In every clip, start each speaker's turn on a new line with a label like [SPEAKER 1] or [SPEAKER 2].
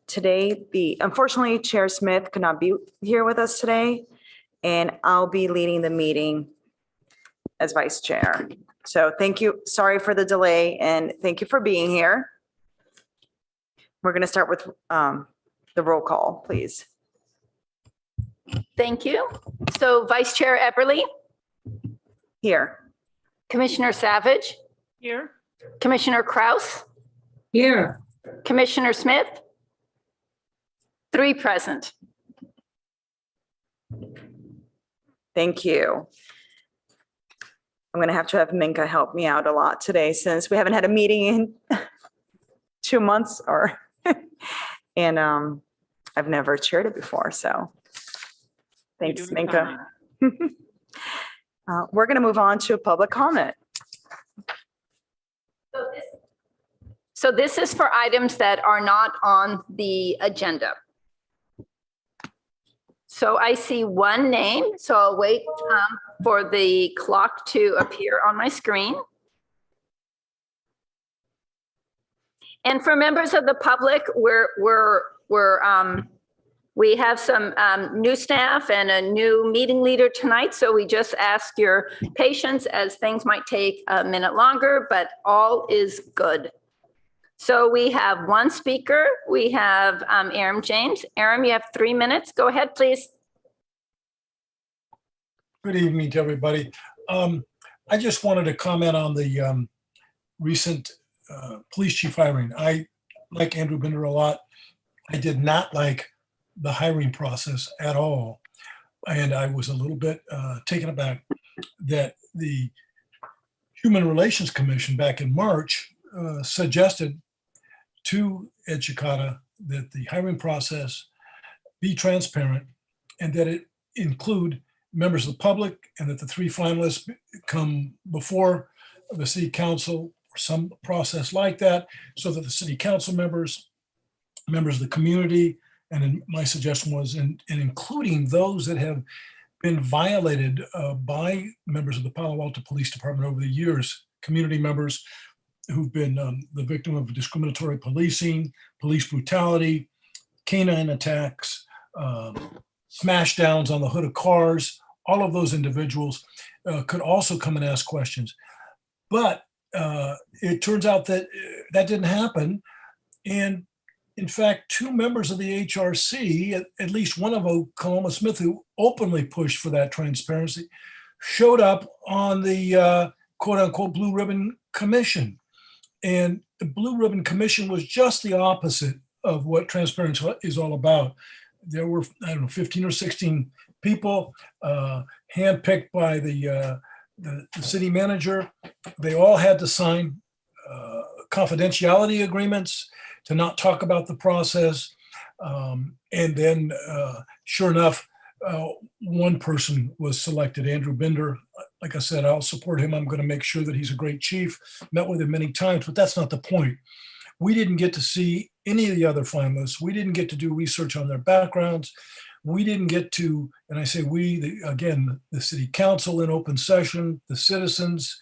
[SPEAKER 1] Today, unfortunately, Chair Smith could not be here with us today, and I'll be leading the meeting as vice chair. So thank you. Sorry for the delay, and thank you for being here. We're going to start with the roll call, please.
[SPEAKER 2] Thank you. So Vice Chair Epperly,
[SPEAKER 1] Here.
[SPEAKER 2] Commissioner Savage,
[SPEAKER 3] Here.
[SPEAKER 2] Commissioner Kraus,
[SPEAKER 3] Here.
[SPEAKER 2] Commissioner Smith, 3 present.
[SPEAKER 1] Thank you. I'm going to have Minka help me out a lot today since we haven't had a meeting in 2 months and I've never chaired it before. So thanks, Minka. We're going to move on to public comment.
[SPEAKER 2] So this is for items that are not on the agenda. So I see one name, so I'll wait for the clock to appear on my screen. And for members of the public, we have some new staff and a new meeting leader tonight, so we just ask your patience as things might take a minute longer, but all is good. So we have one speaker. We have Aram James. Aram, you have 3 minutes. Go ahead, please.
[SPEAKER 4] Good evening to everybody. I just wanted to comment on the recent police chief hiring. I like Andrew Binder a lot. I did not like the hiring process at all. And I was a little bit taken aback that the Human Relations Commission back in March suggested to Ed Chicata that the hiring process be transparent and that it include members of the public, and that the 3 finalists come before the city council or some process like that, so that the city council members of the community, and my suggestion was in including those that have been violated by members of the Palo Alto Police Department over the years, community members who've been the victim of discriminatory policing, police brutality, canine attacks, smash downs on the hood of cars. All of those individuals could also come and ask questions. But it turns out that that didn't happen. And in fact, 2 members of the HRC, at least one of Oklahoma Smith, who openly pushed for that transparency, showed up on the quote unquote Blue Ribbon Commission. And the Blue Ribbon Commission was just the opposite of what transparency is all about. There were, 15 or 16 people handpicked by the city manager. They all had to sign confidentiality agreements to not talk about the process. And then, sure enough, one person was selected, Andrew Binder. Like I said, I'll support him. I'm going to make sure that he's a great chief. Met with him many times, but that's not the point. We didn't get to see any of the other finalists. We didn't get to do research on their backgrounds. We didn't get to, and I say we, again, the city council in open session, the citizens,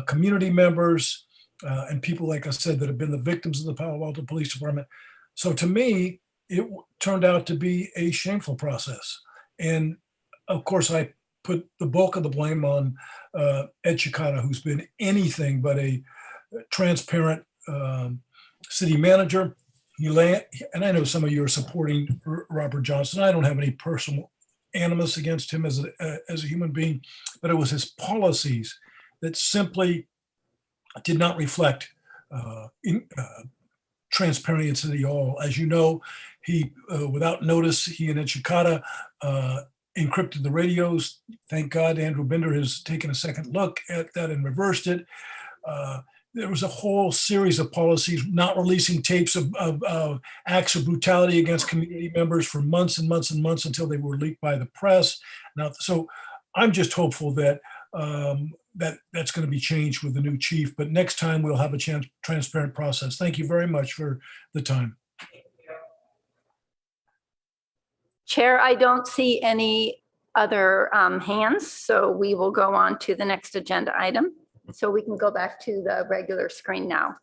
[SPEAKER 4] community members, and people, like I said, that have been the victims of the Palo Alto Police Department. So to me, it turned out to be a shameful process. And of course, I put the bulk of the blame on Ed Chicata, who's been anything but a transparent city manager. And I know some of you are supporting Robert Johnson. I don't have any personal animus against him as a human being, but it was his policies that simply did not reflect transparency at all. As you know, he, without notice, he and Ed Chicata encrypted the radios. Thank God Andrew Binder has taken a second look at that and reversed it. There was a whole series of policies, not releasing tapes of acts of brutality against community members for months and months and months until they were leaked by the press. Now, so I'm just hopeful that that's going to be changed with the new chief. But next time we'll have a transparent process. Thank you very much for the time.
[SPEAKER 2] Chair, I don't see any other hands, so we will go on to the next agenda item. So we can go back to the regular screen now.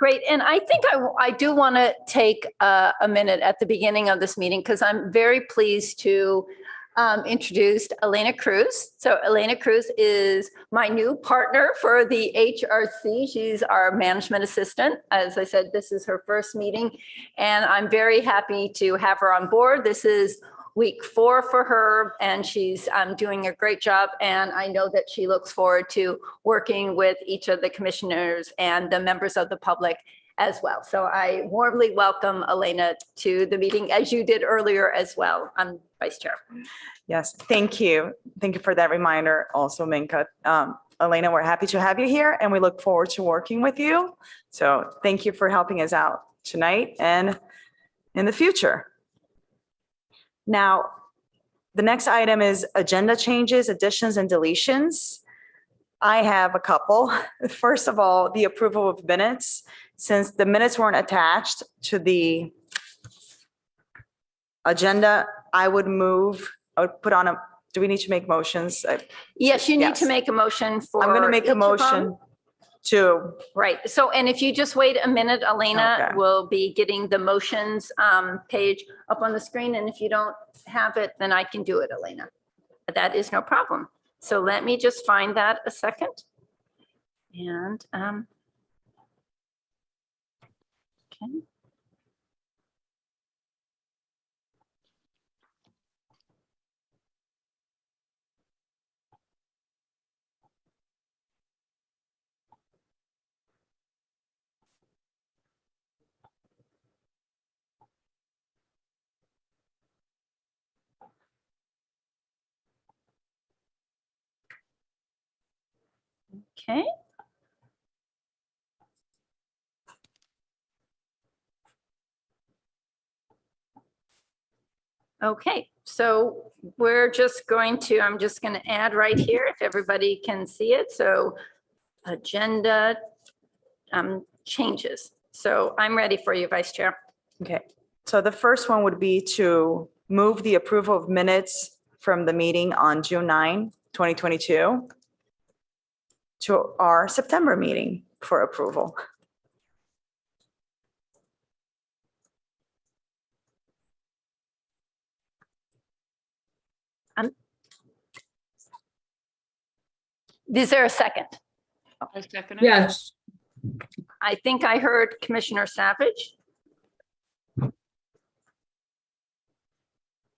[SPEAKER 2] Great. And I think I do want to take a minute at the beginning of this meeting because I'm very pleased to introduce Elena Cruz. So Elena Cruz is my new partner for the HRC. She's our management assistant. As I said, this is her first meeting, and I'm very happy to have her on board. This is week 4 for her, and she's doing a great job. And I know that she looks forward to working with each of the commissioners and the members of the public as well. So I warmly welcome Elena to the meeting, as you did earlier as well. I'm Vice Chair.
[SPEAKER 1] Yes, thank you. Thank you for that reminder also, Minka. Elena, we're happy to have you here and we look forward to working with you. So thank you for helping us out tonight and in the future. Now, the next item is agenda changes, additions, and deletions. I have a couple. First of all, the approval of minutes. Since the minutes weren't attached to the agenda, I would put on do we need to make motions?
[SPEAKER 2] Yes, you need
[SPEAKER 1] Yes.
[SPEAKER 2] to make a motion for.
[SPEAKER 1] I'm going to make
[SPEAKER 2] each
[SPEAKER 1] a
[SPEAKER 2] of them.
[SPEAKER 1] motion to,
[SPEAKER 2] Right. So, and if you just wait a minute, Elena
[SPEAKER 1] Okay.
[SPEAKER 2] will be getting the motions page up on the screen. And if you don't have it, then I can do it, Elena. That is no problem. So let me just find that a second. And, okay. Okay. Okay, so I'm just going to add right here if everybody can see it. So agenda changes. So I'm ready for you, Vice Chair.
[SPEAKER 1] okay. So the first one would be to move the approval of minutes from the meeting on June 9, 2022 to our September meeting for approval.
[SPEAKER 2] Is there a second?
[SPEAKER 3] I second it.
[SPEAKER 5] Yes,
[SPEAKER 2] I think I heard Commissioner Savage.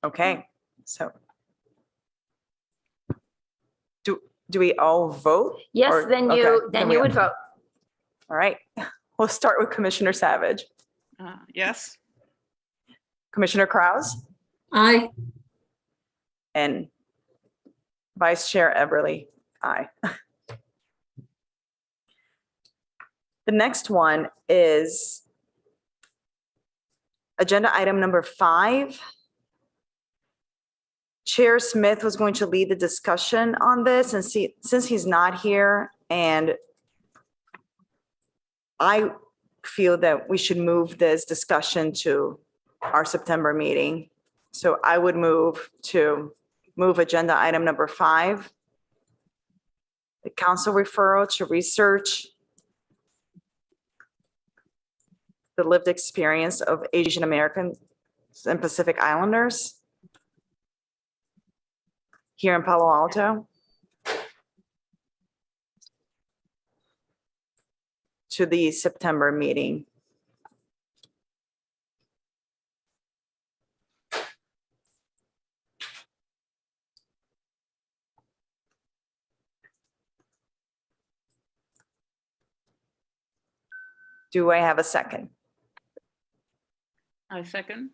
[SPEAKER 1] Okay, so do we all vote?
[SPEAKER 2] Yes,
[SPEAKER 1] Or-
[SPEAKER 2] then
[SPEAKER 1] okay,
[SPEAKER 2] you
[SPEAKER 1] then we-
[SPEAKER 2] would vote.
[SPEAKER 1] All right, we'll start with Commissioner Savage.
[SPEAKER 3] Yes.
[SPEAKER 1] Commissioner Krause
[SPEAKER 5] I,
[SPEAKER 1] and Vice Chair Eberly, aye. The next one is agenda item number 5. Chair Smith was going to lead the discussion on this, and since he's not here, and I feel that we should move this discussion to our September meeting. So I would move agenda item number 5, the council referral to research the lived experience of Asian Americans and Pacific Islanders here in Palo Alto to the September meeting. Do I have a second?
[SPEAKER 3] I second.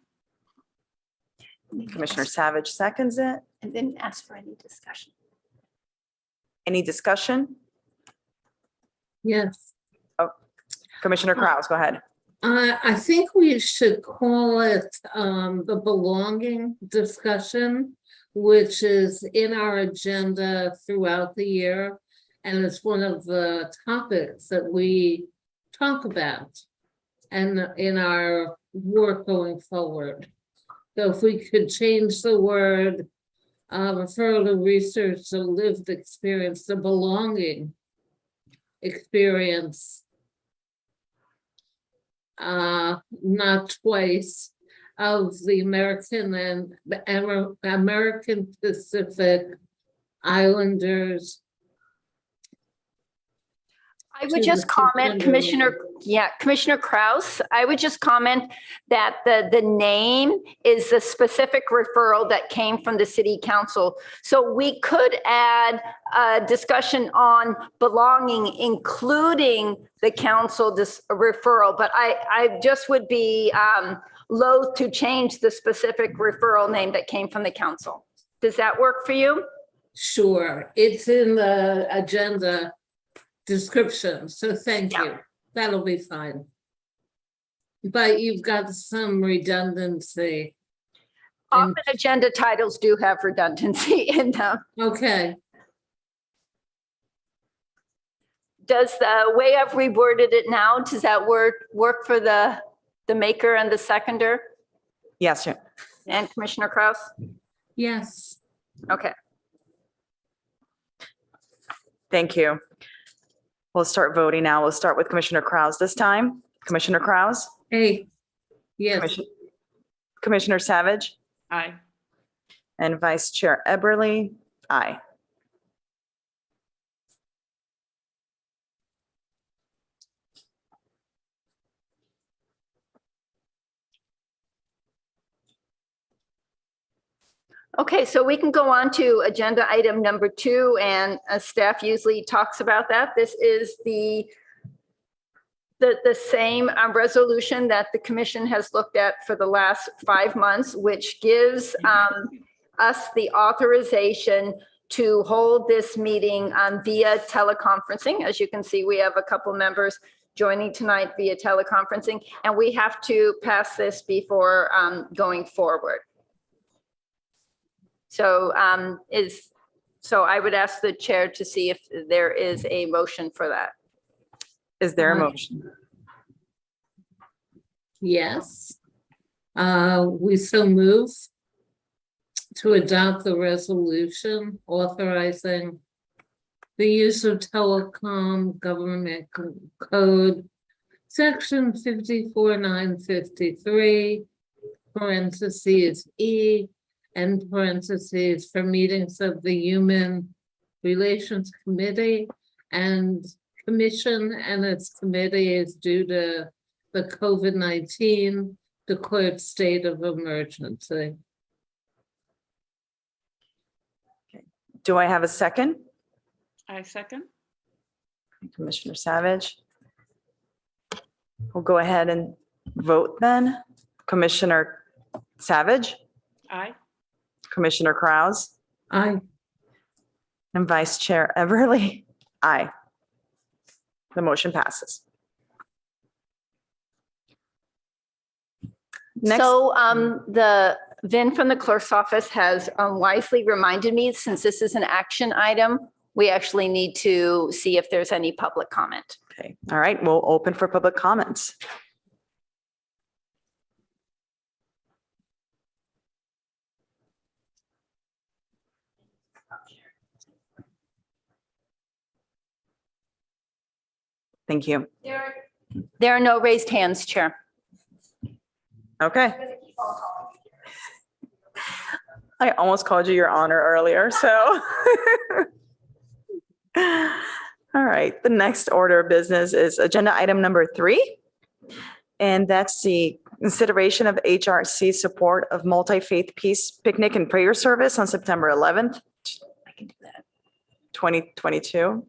[SPEAKER 1] Commissioner Savage seconds it.
[SPEAKER 2] And then ask for any discussion.
[SPEAKER 1] Any discussion?
[SPEAKER 5] yes.
[SPEAKER 1] Commissioner Krause, go ahead.
[SPEAKER 5] I think we should call it the belonging discussion, which is in our agenda throughout the year. And it's one of the topics that we talk about and in our work going forward. So if we could change the word referral to research, the lived experience, the belonging experience not twice, of the American and the American Pacific Islanders.
[SPEAKER 2] I would
[SPEAKER 5] To
[SPEAKER 2] just
[SPEAKER 5] the
[SPEAKER 2] comment,
[SPEAKER 5] September
[SPEAKER 2] Commissioner Kraus, I would just comment that the name is the specific referral that came from the city council. So we could add a discussion on belonging, including the council referral, but I just would be loath to change the specific referral name that came from the council. Does that work for you?
[SPEAKER 5] Sure, it's in the agenda description, so thank you. That'll be fine. But you've got some redundancy.
[SPEAKER 2] Often agenda titles do have redundancy in them.
[SPEAKER 5] Okay,
[SPEAKER 2] Does the way I've reworded it now, does that work for the maker and the seconder
[SPEAKER 1] Yes, sir.
[SPEAKER 2] and Commissioner Kraus?
[SPEAKER 5] yes.
[SPEAKER 2] Okay.
[SPEAKER 1] Thank you. We'll start voting now. We'll start with Commissioner Kraus this time. Commissioner Kraus?
[SPEAKER 5] Hey, yes,
[SPEAKER 1] Commissioner Savage?
[SPEAKER 3] Aye.
[SPEAKER 1] And Vice Chair Eberly? Aye.
[SPEAKER 2] Okay, so we can go on to agenda item number 2, and staff usually talks about that. This is the same resolution that the commission has looked at for the last 5 months, which gives us the authorization to hold this meeting via teleconferencing. As you can see, we have a couple members joining tonight via teleconferencing, and we have to pass this before going forward. So so I would ask the chair to see if there is a motion for that.
[SPEAKER 1] Is there a motion?
[SPEAKER 5] yes. We so move to adopt the resolution authorizing the use of telecom government code, section 54953, parentheses E, and parentheses for meetings of the Human Relations Committee and Commission and its committee is due to the COVID-19 declared state of emergency.
[SPEAKER 1] Do I have a second?
[SPEAKER 3] I second.
[SPEAKER 1] Commissioner Savage? We'll go ahead and vote then. Commissioner Savage?
[SPEAKER 3] Aye.
[SPEAKER 1] Commissioner Kraus?
[SPEAKER 5] Aye.
[SPEAKER 1] And Vice Chair Everly? Aye. The motion passes. Next,
[SPEAKER 2] So the Vin from the clerk's office has wisely reminded me, since this is an action item, we actually need to see if there's any public comment.
[SPEAKER 1] okay, all right, we'll open for public comments. Thank you.
[SPEAKER 2] There are no raised hands, Chair.
[SPEAKER 1] Okay. I almost called you Your Honor earlier, so. All right, the next order of business is agenda item number 3. And that's the consideration of HRC support of multi-faith peace picnic and prayer service on September 11th. I can do that. 2022.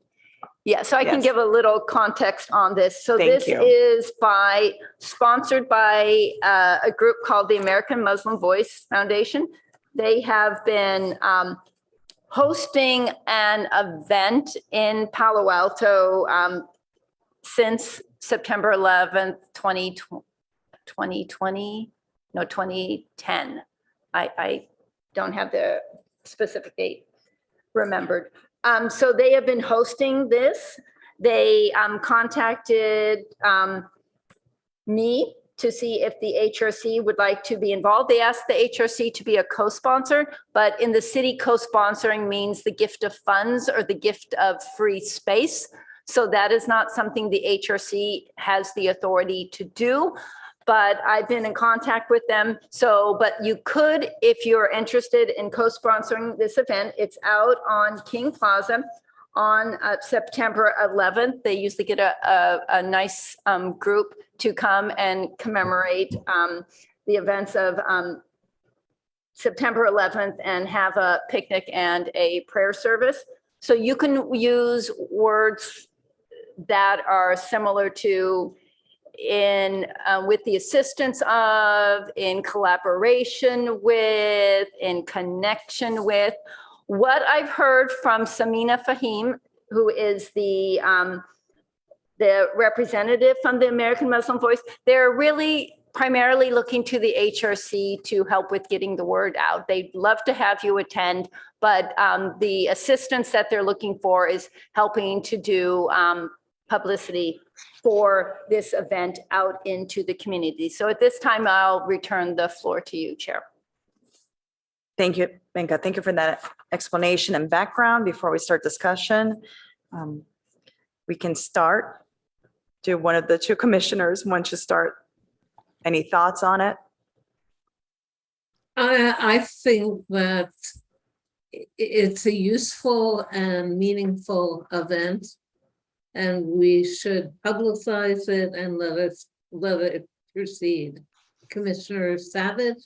[SPEAKER 2] Yeah, so I can
[SPEAKER 1] Yes.
[SPEAKER 2] give a little context on this. So
[SPEAKER 1] Thank
[SPEAKER 2] this
[SPEAKER 1] you.
[SPEAKER 2] is sponsored by a group called the American Muslim Voice Foundation. They have been hosting an event in Palo Alto since September 11th, 2010. I don't have the specific date remembered. So they have been hosting this. They contacted me to see if the HRC would like to be involved. They asked the HRC to be a co-sponsor, but in the city, co-sponsoring means the gift of funds or the gift of free space. So that is not something the HRC has the authority to do, but I've been in contact with them. So, but you could, if you're interested in co-sponsoring this event, it's out on King Plaza on September 11th. They usually get a nice group to come and commemorate the events of September 11th and have a picnic and a prayer service. So you can use words that are similar to in with the assistance of, in collaboration with, in connection with. What I've heard from Samina Fahim, who is the representative from the American Muslim Voice, they're really primarily looking to the HRC to help with getting the word out. They'd love to have you attend, but the assistance that they're looking for is helping to do publicity for this event out into the community. So at this time, I'll return the floor to you, Chair.
[SPEAKER 1] Thank you, Minka. Thank you for that explanation and background. Before we start discussion, we can start. Do one of the two commissioners want to start? Any thoughts on it?
[SPEAKER 5] I think that it's a useful and meaningful event, and we should publicize it and let it proceed. Commissioner Savage,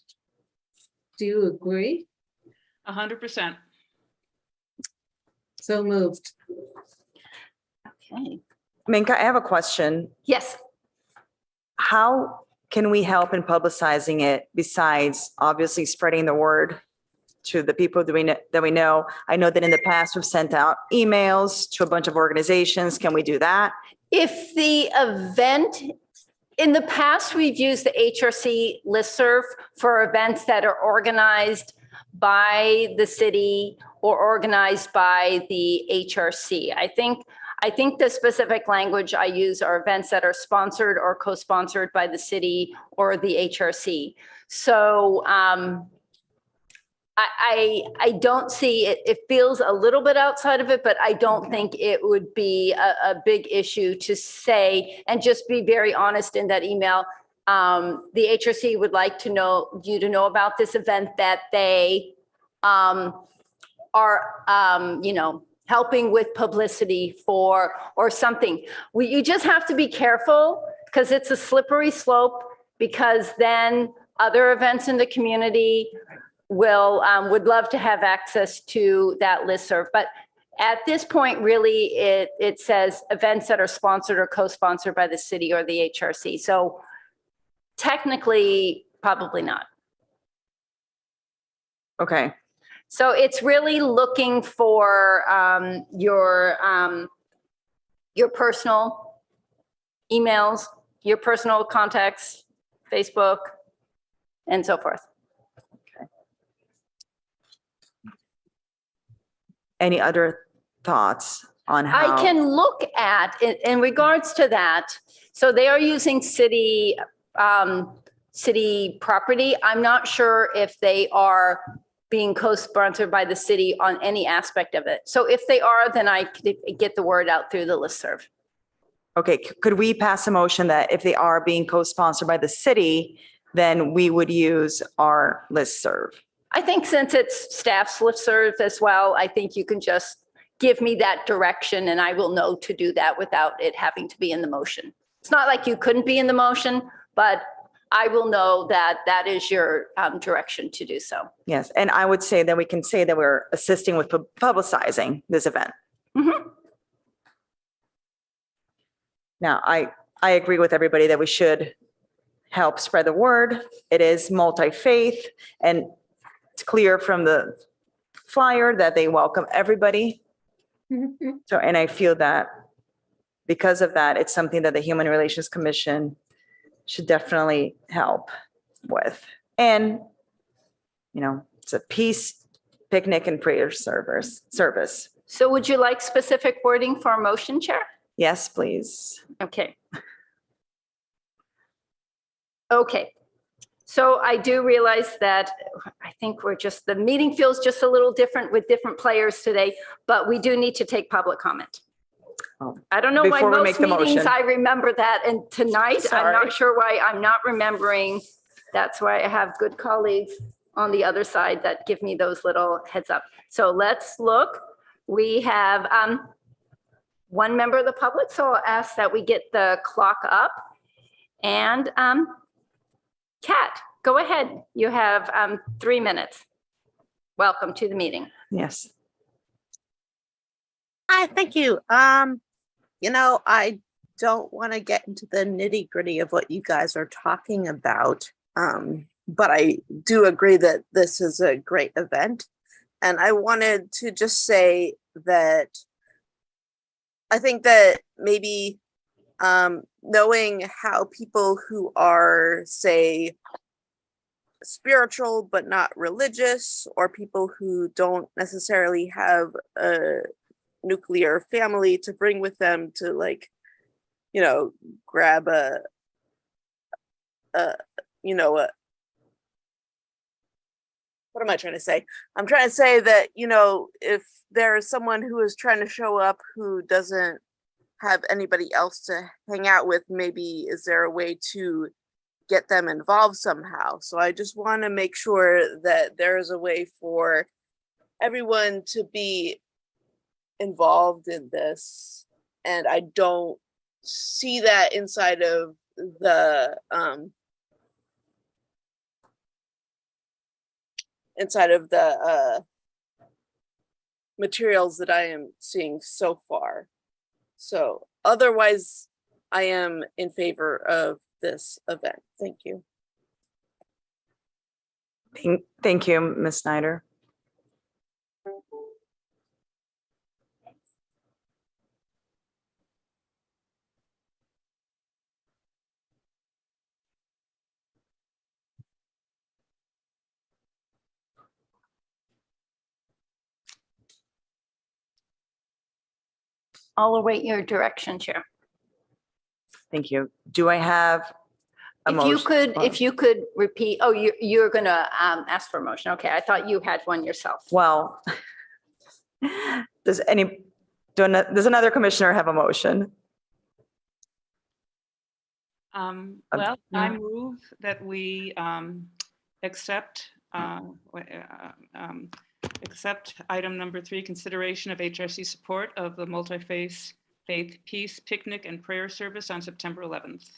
[SPEAKER 5] do you agree?
[SPEAKER 3] 100%.
[SPEAKER 5] So moved.
[SPEAKER 2] Okay.
[SPEAKER 1] Minka, I have a question.
[SPEAKER 2] Yes.
[SPEAKER 1] How can we help in publicizing it besides obviously spreading the word to the people that we know? I know that in the past we've sent out emails to a bunch of organizations. Can we do that?
[SPEAKER 2] If the event, in the past, we've used the HRC listserv for events that are organized by the city or organized by the HRC. I think the specific language I use are events that are sponsored or co-sponsored by the city or the HRC. So I don't see it. It feels a little bit outside of it, but I don't think it would be a big issue to say, and just be very honest in that email. The HRC would like to know you to know about this event that they are, helping with publicity for, or something. You just have to be careful because it's a slippery slope, because then other events in the community would love to have access to that listserv. But at this point, really, it says events that are sponsored or co-sponsored by the city or the HRC. So technically, probably not.
[SPEAKER 1] Okay.
[SPEAKER 2] So it's really looking for your personal emails, your personal contacts, Facebook, and so forth.
[SPEAKER 1] Any other thoughts on how?
[SPEAKER 2] I can look at, in regards to that, so they are using city property. I'm not sure if they are being co-sponsored by the city on any aspect of it. So if they are, then I could get the word out through the listserv.
[SPEAKER 1] Okay, could we pass a motion that if they are being co-sponsored by the city, then we would use our listserv?
[SPEAKER 2] I think since it's staff's listserv as well, I think you can just give me that direction and I will know to do that without it having to be in the motion. It's not like you couldn't be in the motion, but I will know that that is your direction to do so.
[SPEAKER 1] Yes, and I would say that we can say that we're assisting with publicizing this event.
[SPEAKER 2] Mm-hmm.
[SPEAKER 1] Now, I agree with everybody that we should help spread the word. It is multi-faith, and it's clear from the flyer that they welcome everybody. So, and I feel that because of that, it's something that the Human Relations Commission should definitely help with. And, it's a peace, picnic, and prayer service.
[SPEAKER 2] So would you like specific wording for a motion, Chair?
[SPEAKER 1] Yes, please.
[SPEAKER 2] Okay. Okay. So I do realize that I think the meeting feels just a little different with different players today, but we do need to take public comment. I don't know why
[SPEAKER 1] Before we make
[SPEAKER 2] most
[SPEAKER 1] the
[SPEAKER 2] meetings
[SPEAKER 1] motion.
[SPEAKER 2] I remember that, and tonight, I'm
[SPEAKER 1] Sorry.
[SPEAKER 2] not sure why I'm not remembering. That's why I have good colleagues on the other side that give me those little heads up. So let's look. We have one member of the public, so I'll ask that we get the clock up. And Kat, go ahead. You have 3 minutes. Welcome to the meeting.
[SPEAKER 1] Yes.
[SPEAKER 6] Hi, thank you. I don't want to get into the nitty gritty of what you guys are talking about. But I do agree that this is a great event. And I wanted to just say that I think that maybe knowing how people who are, say, spiritual but not religious, or people who don't necessarily have a nuclear family to bring with them to, like, grab what am I trying to say? I'm trying to say that, if there is someone who is trying to show up who doesn't have anybody else to hang out with, maybe is there a way to get them involved somehow? So I just want to make sure that there is a way for everyone to be involved in this. And I don't see that inside of the materials that I am seeing so far. So otherwise, I am in favor of this event. Thank you.
[SPEAKER 1] Thank you, Ms. Snyder.
[SPEAKER 2] I'll await your direction, Chair.
[SPEAKER 1] Thank you. Do I have a motion?
[SPEAKER 2] If you could repeat, you're going to ask for a motion. Okay, I thought you had one yourself.
[SPEAKER 1] Well, does another commissioner have a motion?
[SPEAKER 3] Well, I move that we accept item number 3, consideration of HRC support of the multi-faith peace picnic and prayer service on September 11th.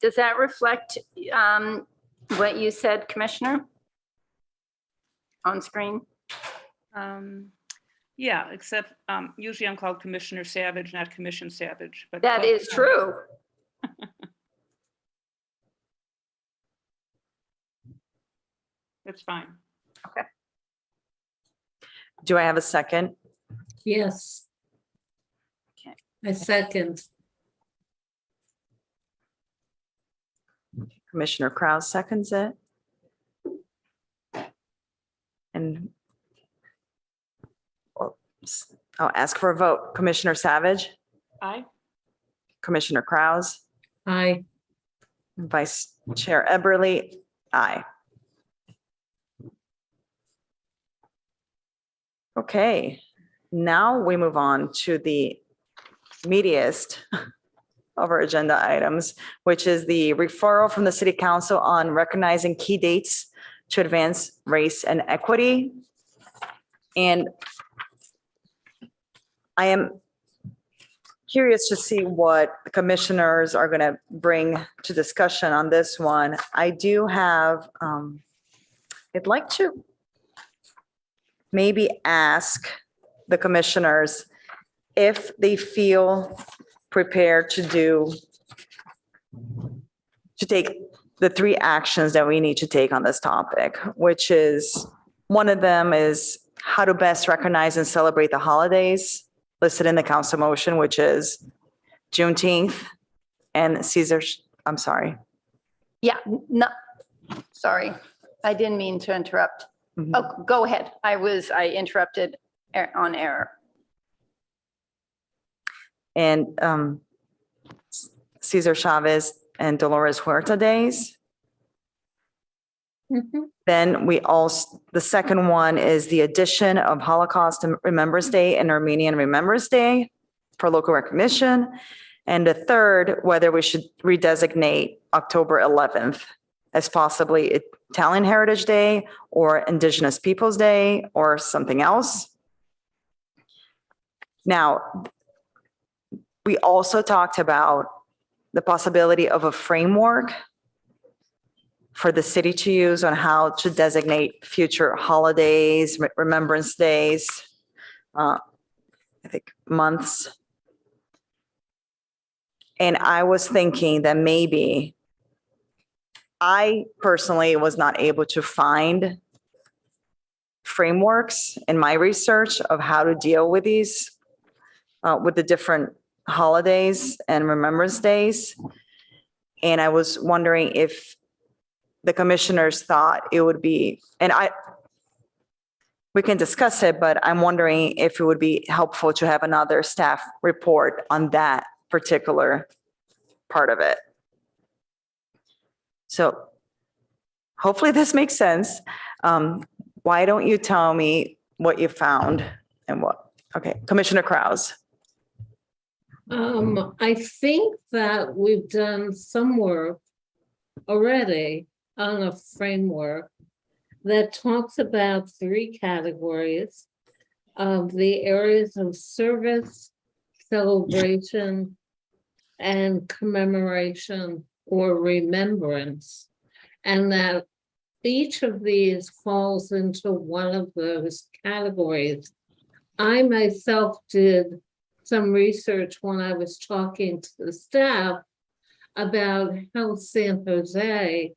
[SPEAKER 2] Does that reflect what you said, Commissioner? On screen?
[SPEAKER 3] Yeah, except usually I'm called Commissioner Savage, not Commission Savage. But
[SPEAKER 2] That is true.
[SPEAKER 3] It's fine.
[SPEAKER 2] Okay.
[SPEAKER 1] Do I have a second?
[SPEAKER 5] Yes.
[SPEAKER 2] Okay.
[SPEAKER 5] I second.
[SPEAKER 1] Commissioner Krause seconds it. And I'll ask for a vote. Commissioner Savage,
[SPEAKER 3] Aye.
[SPEAKER 1] Commissioner Krause,
[SPEAKER 5] Aye.
[SPEAKER 1] Vice Chair Eberly, aye. Okay, now we move on to the meatiest of our agenda items, which is the referral from the City Council on recognizing key dates to advance race and equity. And I am curious to see what the commissioners are going to bring to discussion on this one. I do have, I'd like to maybe ask the commissioners if they feel prepared to take the 3 actions that we need to take on this topic, which is, one of them is how to best recognize and celebrate the holidays. listed in the council motion, which is Juneteenth and I'm sorry.
[SPEAKER 2] Yeah, no, sorry, I didn't mean to interrupt.
[SPEAKER 1] Mhm.
[SPEAKER 2] Oh, go ahead. I interrupted on error.
[SPEAKER 1] And Cesar Chavez and Dolores Huerta days.
[SPEAKER 5] Mhm.
[SPEAKER 1] Then the second one is the addition of Holocaust and Remembrance Day and Armenian Remembrance Day for local recognition. And the third, whether we should redesignate October 11th as possibly Italian Heritage Day or Indigenous Peoples Day or something else. Now, we also talked about the possibility of a framework for the city to use on how to designate future holidays, remembrance days, I think months. And I was thinking that maybe I personally was not able to find frameworks in my research of how to deal with these, with the different holidays and remembrance days. And I was wondering if the commissioners thought it would be, we can discuss it, but I'm wondering if it would be helpful to have another staff report on that particular part of it. So hopefully this makes sense. Why don't you tell me what you found and what? Okay, Commissioner Krause.
[SPEAKER 5] I think that we've done some work already on a framework that talks about 3 categories of the areas of service, celebration, and commemoration or remembrance. And that each of these falls into one of those categories. I myself did some research when I was talking to the staff about how San Jose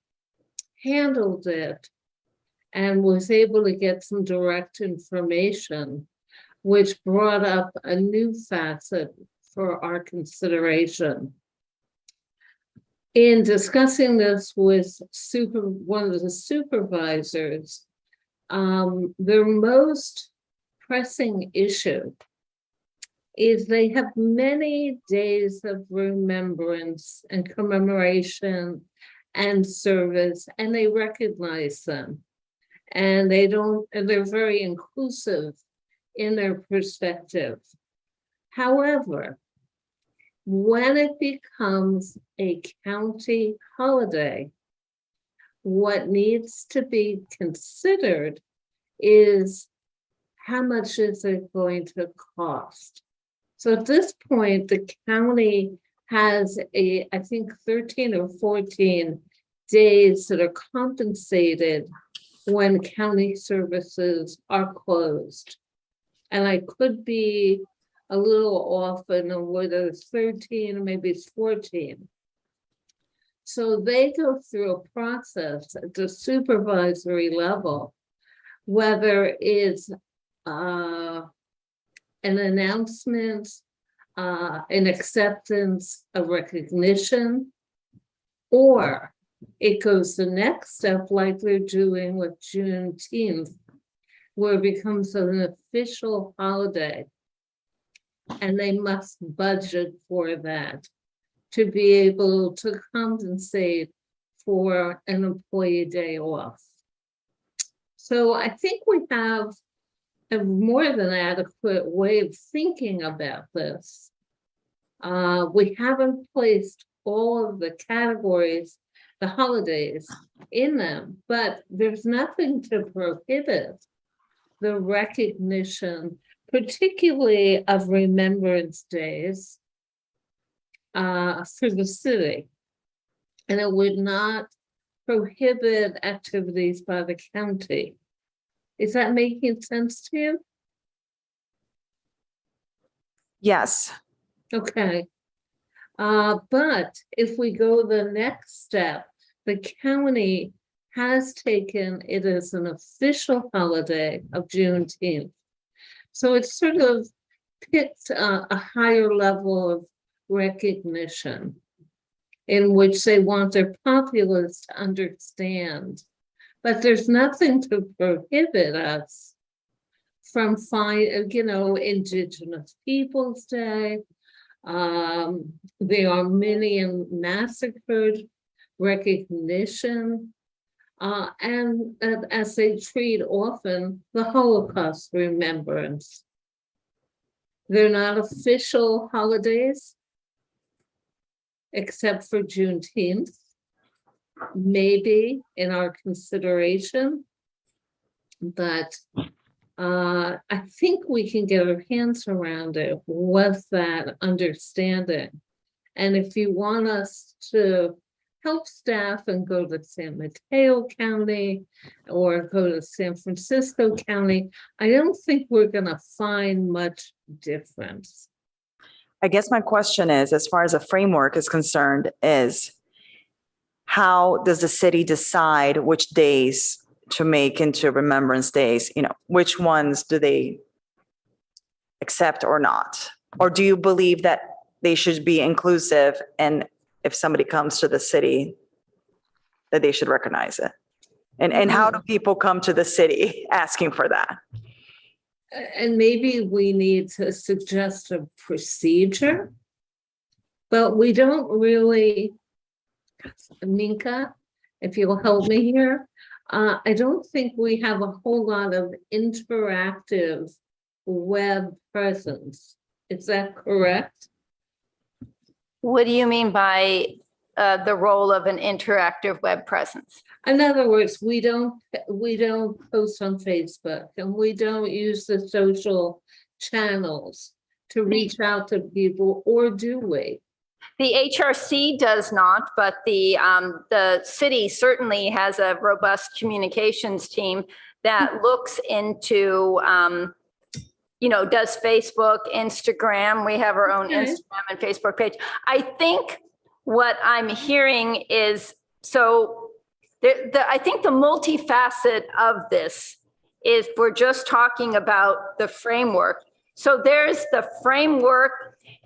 [SPEAKER 5] handled it and was able to get some direct information, which brought up a new facet for our consideration. In discussing this with one of the supervisors, their most pressing issue is they have many days of remembrance and commemoration and service, and they recognize them. And they're very inclusive in their perspective. However, when it becomes a county holiday, what needs to be considered is how much is it going to cost? So at this point, the county has I think 13 or 14 days that are compensated when county services are closed. And I could be a little off on whether it's 13 or maybe it's 14. So they go through a process at the supervisory level, whether it's an announcement, an acceptance, a recognition, or it goes the next step like they're doing with Juneteenth, where it becomes an official holiday. And they must budget for that to be able to compensate for an employee day off. So I think we have a more than adequate way of thinking about this. We haven't placed all of the categories, the holidays in them, but there's nothing to prohibit the recognition, particularly of remembrance days for the city. And it would not prohibit activities by the county. Is that making sense to you?
[SPEAKER 1] Yes.
[SPEAKER 5] Okay. But if we go the next step, the county has taken it as an official holiday of Juneteenth. So it's sort of picked a higher level of recognition in which they want their populace to understand. But there's nothing to prohibit us from Indigenous Peoples' Day, the Armenian massacre recognition, and as they treat often, the Holocaust remembrance. They're not official holidays, except for Juneteenth, maybe in our consideration. But I think we can get our hands around it with that understanding. And if you want us to help staff and go to San Mateo County or go to San Francisco County, I don't think we're going to find much difference.
[SPEAKER 1] I guess my question is, as far as a framework is concerned, is how does the city decide which days to make into Remembrance Days? Which ones do they accept or not? Or do you believe that they should be inclusive, and if somebody comes to the city, that they should recognize it? And how do people come to the city asking for that?
[SPEAKER 5] And maybe we need to suggest a procedure, but we don't really, Minka, if you'll help me here, I don't think we have a whole lot of interactive web presence. Is that correct?
[SPEAKER 2] What do you mean by the role of an interactive web presence?
[SPEAKER 5] In other words, we don't post on Facebook, and we don't use the social channels to reach out to people, or do we?
[SPEAKER 2] The HRC does not, but the city certainly has a robust communications team that looks into, does Facebook, Instagram. We have our own Instagram and Facebook page. I think what I'm hearing is, I think the multifaceted of this is we're just talking about the framework. So there's the framework,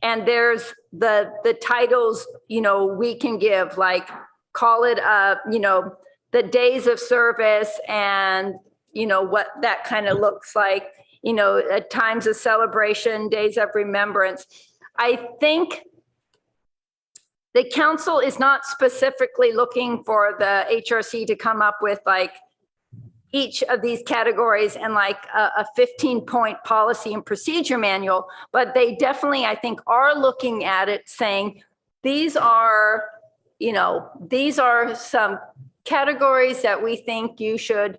[SPEAKER 2] and there's the titles, we can give, like call it, the days of service, and, what that kind of looks like, at times of celebration, days of remembrance. I think the council is not specifically looking for the HRC to come up with like each of these categories and like a 15-point policy and procedure manual, but they definitely, I think, are looking at it saying, these are some categories that we think you should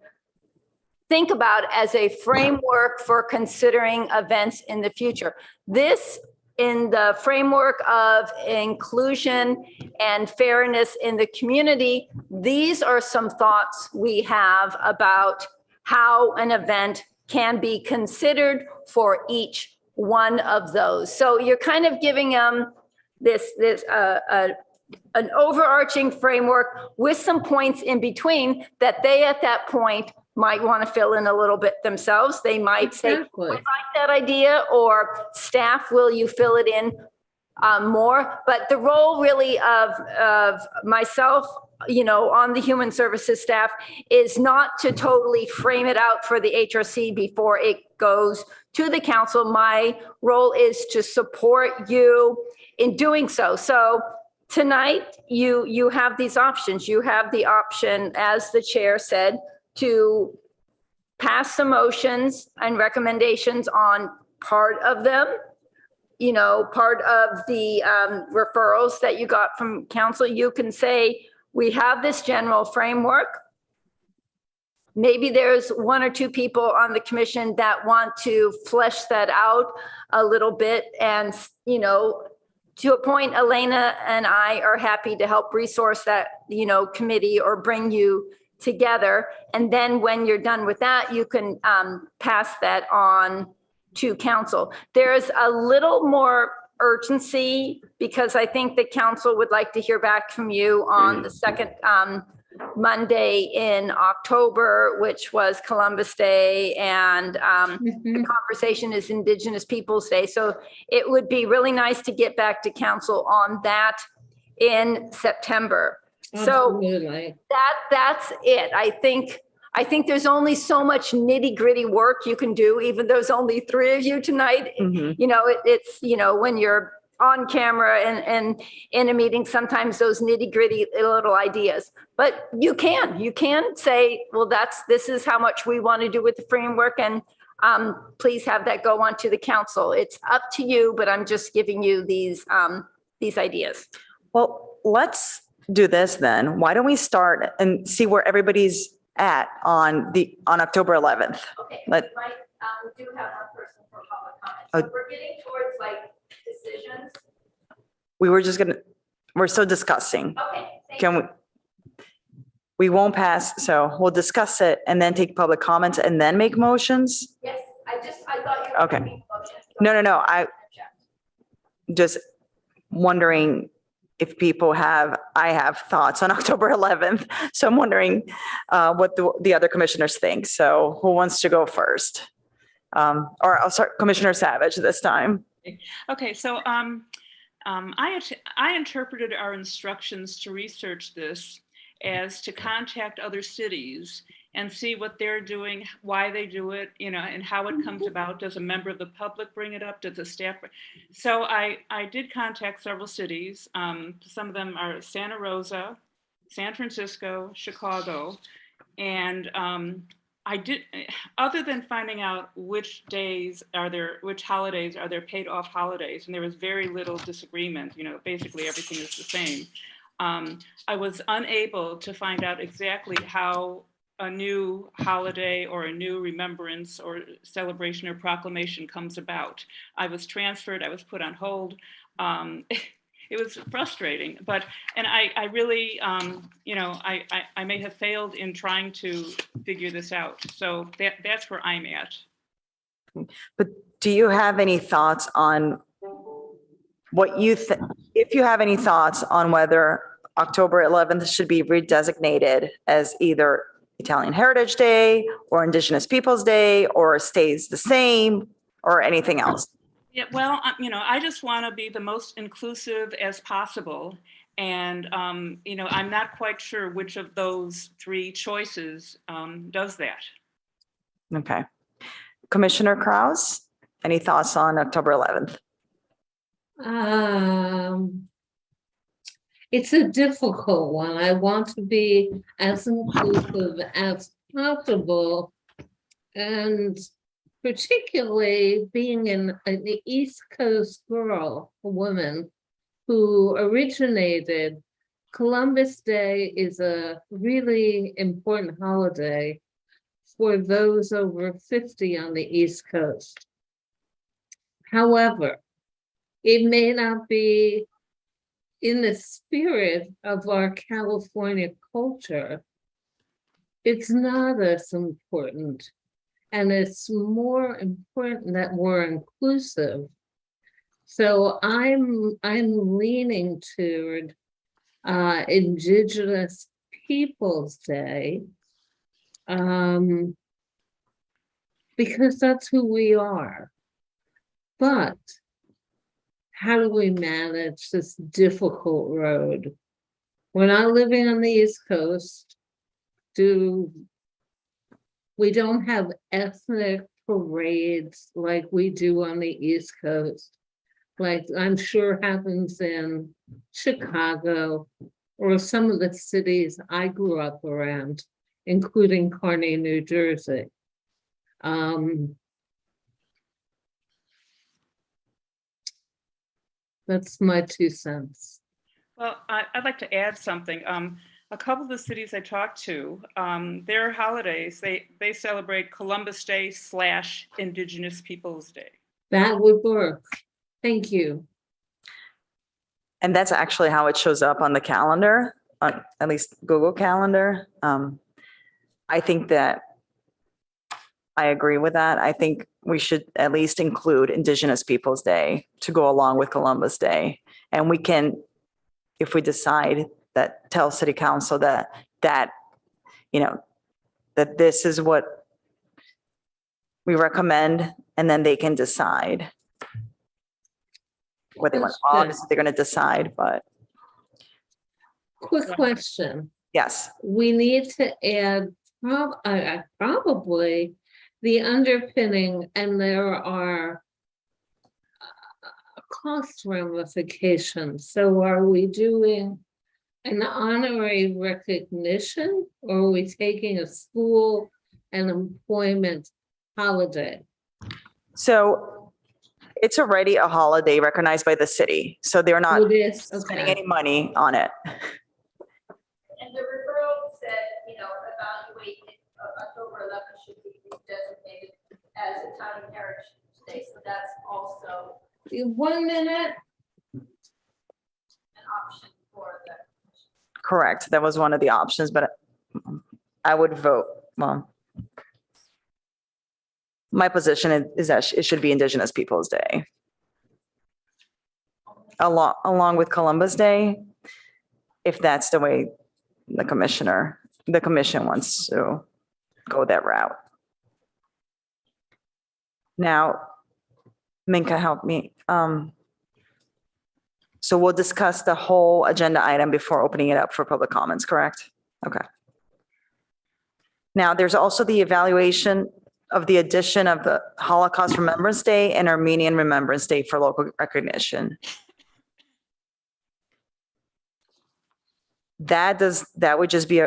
[SPEAKER 2] think about as a framework for considering events in the future. This, in the framework of inclusion and fairness in the community, these are some thoughts we have about how an event can be considered for each one of those. So you're kind of giving them an overarching framework with some points in between that they at that point might want to fill in a little bit themselves. They might say, I like that idea, or staff, will you fill it in more? But the role really of myself, on the human services staff, is not to totally frame it out for the HRC before it goes to the council. My role is to support you in doing so. So tonight, you have these options. You have the option, as the chair said, to pass some motions and recommendations on part of them, part of the referrals that you got from council. You can say, we have this general framework. Maybe there's one or two people on the commission that want to flesh that out a little bit. And, to a point, Elena and I are happy to help resource that, committee or bring you together. And then when you're done with that, you can pass that on to council. There's a little more urgency because I think the council would like to hear back from you on the second Monday in October, which was Columbus Day, and the conversation is Indigenous Peoples' Day. So it would be really nice to get back to council on that in September. So
[SPEAKER 5] Absolutely.
[SPEAKER 2] that's it. I think there's only so much nitty gritty work you can do, even though there's only 3 of you tonight.
[SPEAKER 1] Mhm.
[SPEAKER 2] You know, it's, you know, when you're on camera and in a meeting, sometimes those nitty gritty little ideas, but you can say, well, this is how much we want to do with the framework, and please have that go on to the council. It's up to you, but I'm just giving you these ideas.
[SPEAKER 1] Well, let's do this then. Why don't we start and see where everybody's at on October 11th?
[SPEAKER 2] Okay, we
[SPEAKER 1] Let-
[SPEAKER 2] might do have one person for public comment.
[SPEAKER 1] Oh.
[SPEAKER 2] So we're getting towards like decisions.
[SPEAKER 1] We're still discussing.
[SPEAKER 2] Okay, thank you.
[SPEAKER 1] We won't pass, so we'll discuss it and then take public comments and then make motions?
[SPEAKER 2] Yes, I thought you were.
[SPEAKER 1] Okay.
[SPEAKER 2] making motions.
[SPEAKER 1] No, I just wondering if I have thoughts on October 11th. So I'm wondering what the other commissioners think. So who wants to go first? Or I'll start Commissioner Savage this time.
[SPEAKER 3] Okay, so I interpreted our instructions to research this as to contact other cities and see what they're doing, why they do it, you know, and how it comes about. Does a member of the public bring it up? Does the staff? So I did contact several cities. Some of them are Santa Rosa, San Francisco, Chicago, and I did, other than finding out which holidays are there paid off holidays, and there was very little disagreement, you know, basically everything is the same. I was unable to find out exactly how a new holiday or a new remembrance or celebration or proclamation comes about. I was transferred, I was put on hold. It was frustrating, and I really, you know, I may have failed in trying to figure this out. So that's where I'm at.
[SPEAKER 1] But do you have any thoughts on what you think, if you have any thoughts on whether October 11th should be redesignated as either Italian Heritage Day or Indigenous Peoples' Day, or stays the same, or anything else?
[SPEAKER 3] Yeah, well, you know, I just want to be the most inclusive as possible. And, you know, I'm not quite sure which of those 3 choices does that.
[SPEAKER 1] Okay. Commissioner Kraus, any thoughts on October 11th?
[SPEAKER 5] It's a difficult one. I want to be as inclusive as possible. And particularly being an East Coast girl, a woman who originated, Columbus Day is a really important holiday for those over 50 on the East Coast. However, it may not be in the spirit of our California culture. It's not as important. And it's more important that we're inclusive. So I'm leaning toward Indigenous Peoples' Day, because that's who we are. But how do we manage this difficult road? We're not living on the East Coast. We don't have ethnic parades like we do on the East Coast, like I'm sure happens in Chicago or some of the cities I grew up around, including Kearney, New Jersey. That's my 2 cents.
[SPEAKER 3] Well, I'd like to add something. A couple of the cities I talked to, their holidays, they celebrate Columbus Day / Indigenous Peoples' Day.
[SPEAKER 5] That would work. Thank you.
[SPEAKER 1] And that's actually how it shows up on the calendar, on at least Google Calendar. I think that I agree with that. I think we should at least include Indigenous Peoples' Day to go along with Columbus Day. And we can, if we decide that, tell City Council that that, that this is what we recommend, and then they can decide what they want.
[SPEAKER 5] Question.
[SPEAKER 1] Obviously, they're going to decide, but
[SPEAKER 5] Quick question.
[SPEAKER 1] yes.
[SPEAKER 5] We need to add probably the underpinning, and there are cost ramifications. So are we doing an honorary recognition, or are we taking a school and employment holiday?
[SPEAKER 1] So it's already a holiday recognized by the city, so they're not
[SPEAKER 5] It is,
[SPEAKER 1] spending
[SPEAKER 5] okay.
[SPEAKER 1] any money on it.
[SPEAKER 2] And the referral said, evaluate October 11th should be designated as a town heritage day. So that's also
[SPEAKER 5] 1 minute.
[SPEAKER 2] an option for the.
[SPEAKER 1] Correct. That was one of the options, but I would vote, well, my position is that it should be Indigenous Peoples' Day. Along with Columbus Day, if that's the way the commission wants to go that route. Now, Minka, help me. So we'll discuss the whole agenda item before opening it up for public comments, correct? Okay. Now, there's also the evaluation of the addition of the Holocaust Remembrance Day and Armenian Remembrance Day for local recognition. That would just be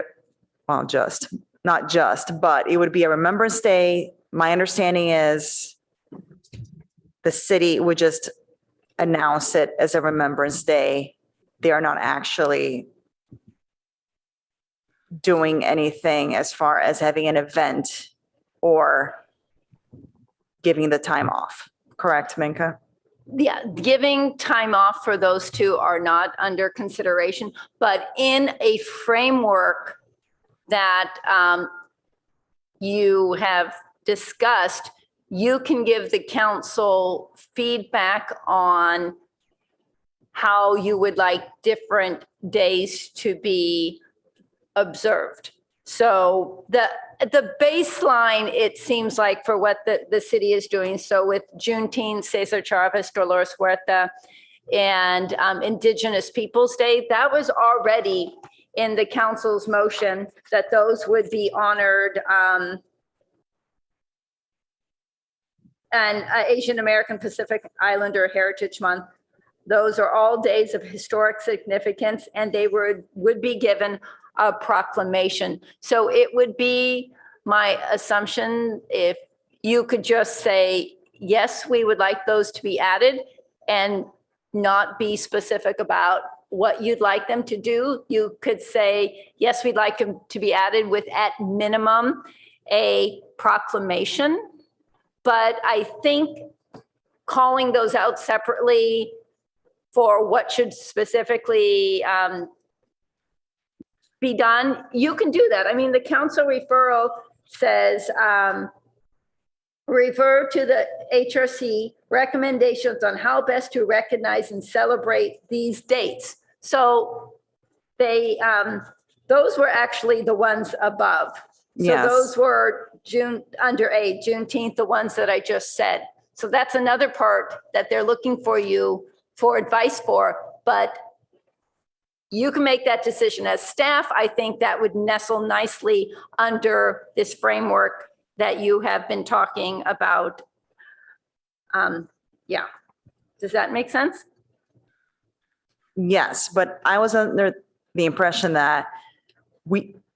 [SPEAKER 1] not just, but it would be a Remembrance Day. My understanding is the city would just announce it as a Remembrance Day. They are not actually doing anything as far as having an event or giving the time off. Correct, Minka?
[SPEAKER 2] Yeah, giving time off for those two are not under consideration, but in a framework that you have discussed, you can give the council feedback on how you would like different days to be observed. So the baseline, it seems like, for what the city is doing. So with Juneteenth, Cesar Chavez, Dolores Huerta, and Indigenous Peoples' Day, that was already in the council's motion that those would be honored. And Asian American Pacific Islander Heritage Month. Those are all days of historic significance, and they would be given a proclamation. So it would be my assumption if you could just say, yes, we would like those to be added, and not be specific about what you'd like them to do. You could say, yes, we'd like them to be added with, at minimum, a proclamation. But I think calling those out separately for what should specifically be done, you can do that. I mean, the council referral says, refer to the HRC recommendations on how best to recognize and celebrate these dates. So they, those were actually the ones above. So
[SPEAKER 1] Yes.
[SPEAKER 2] those were Juneteenth, the ones that I just said. So that's another part that they're looking for you for advice for, but you can make that decision as staff. I think that would nestle nicely under this framework that you have been talking about. Yeah. Does that make sense?
[SPEAKER 1] Yes, but I was under the impression that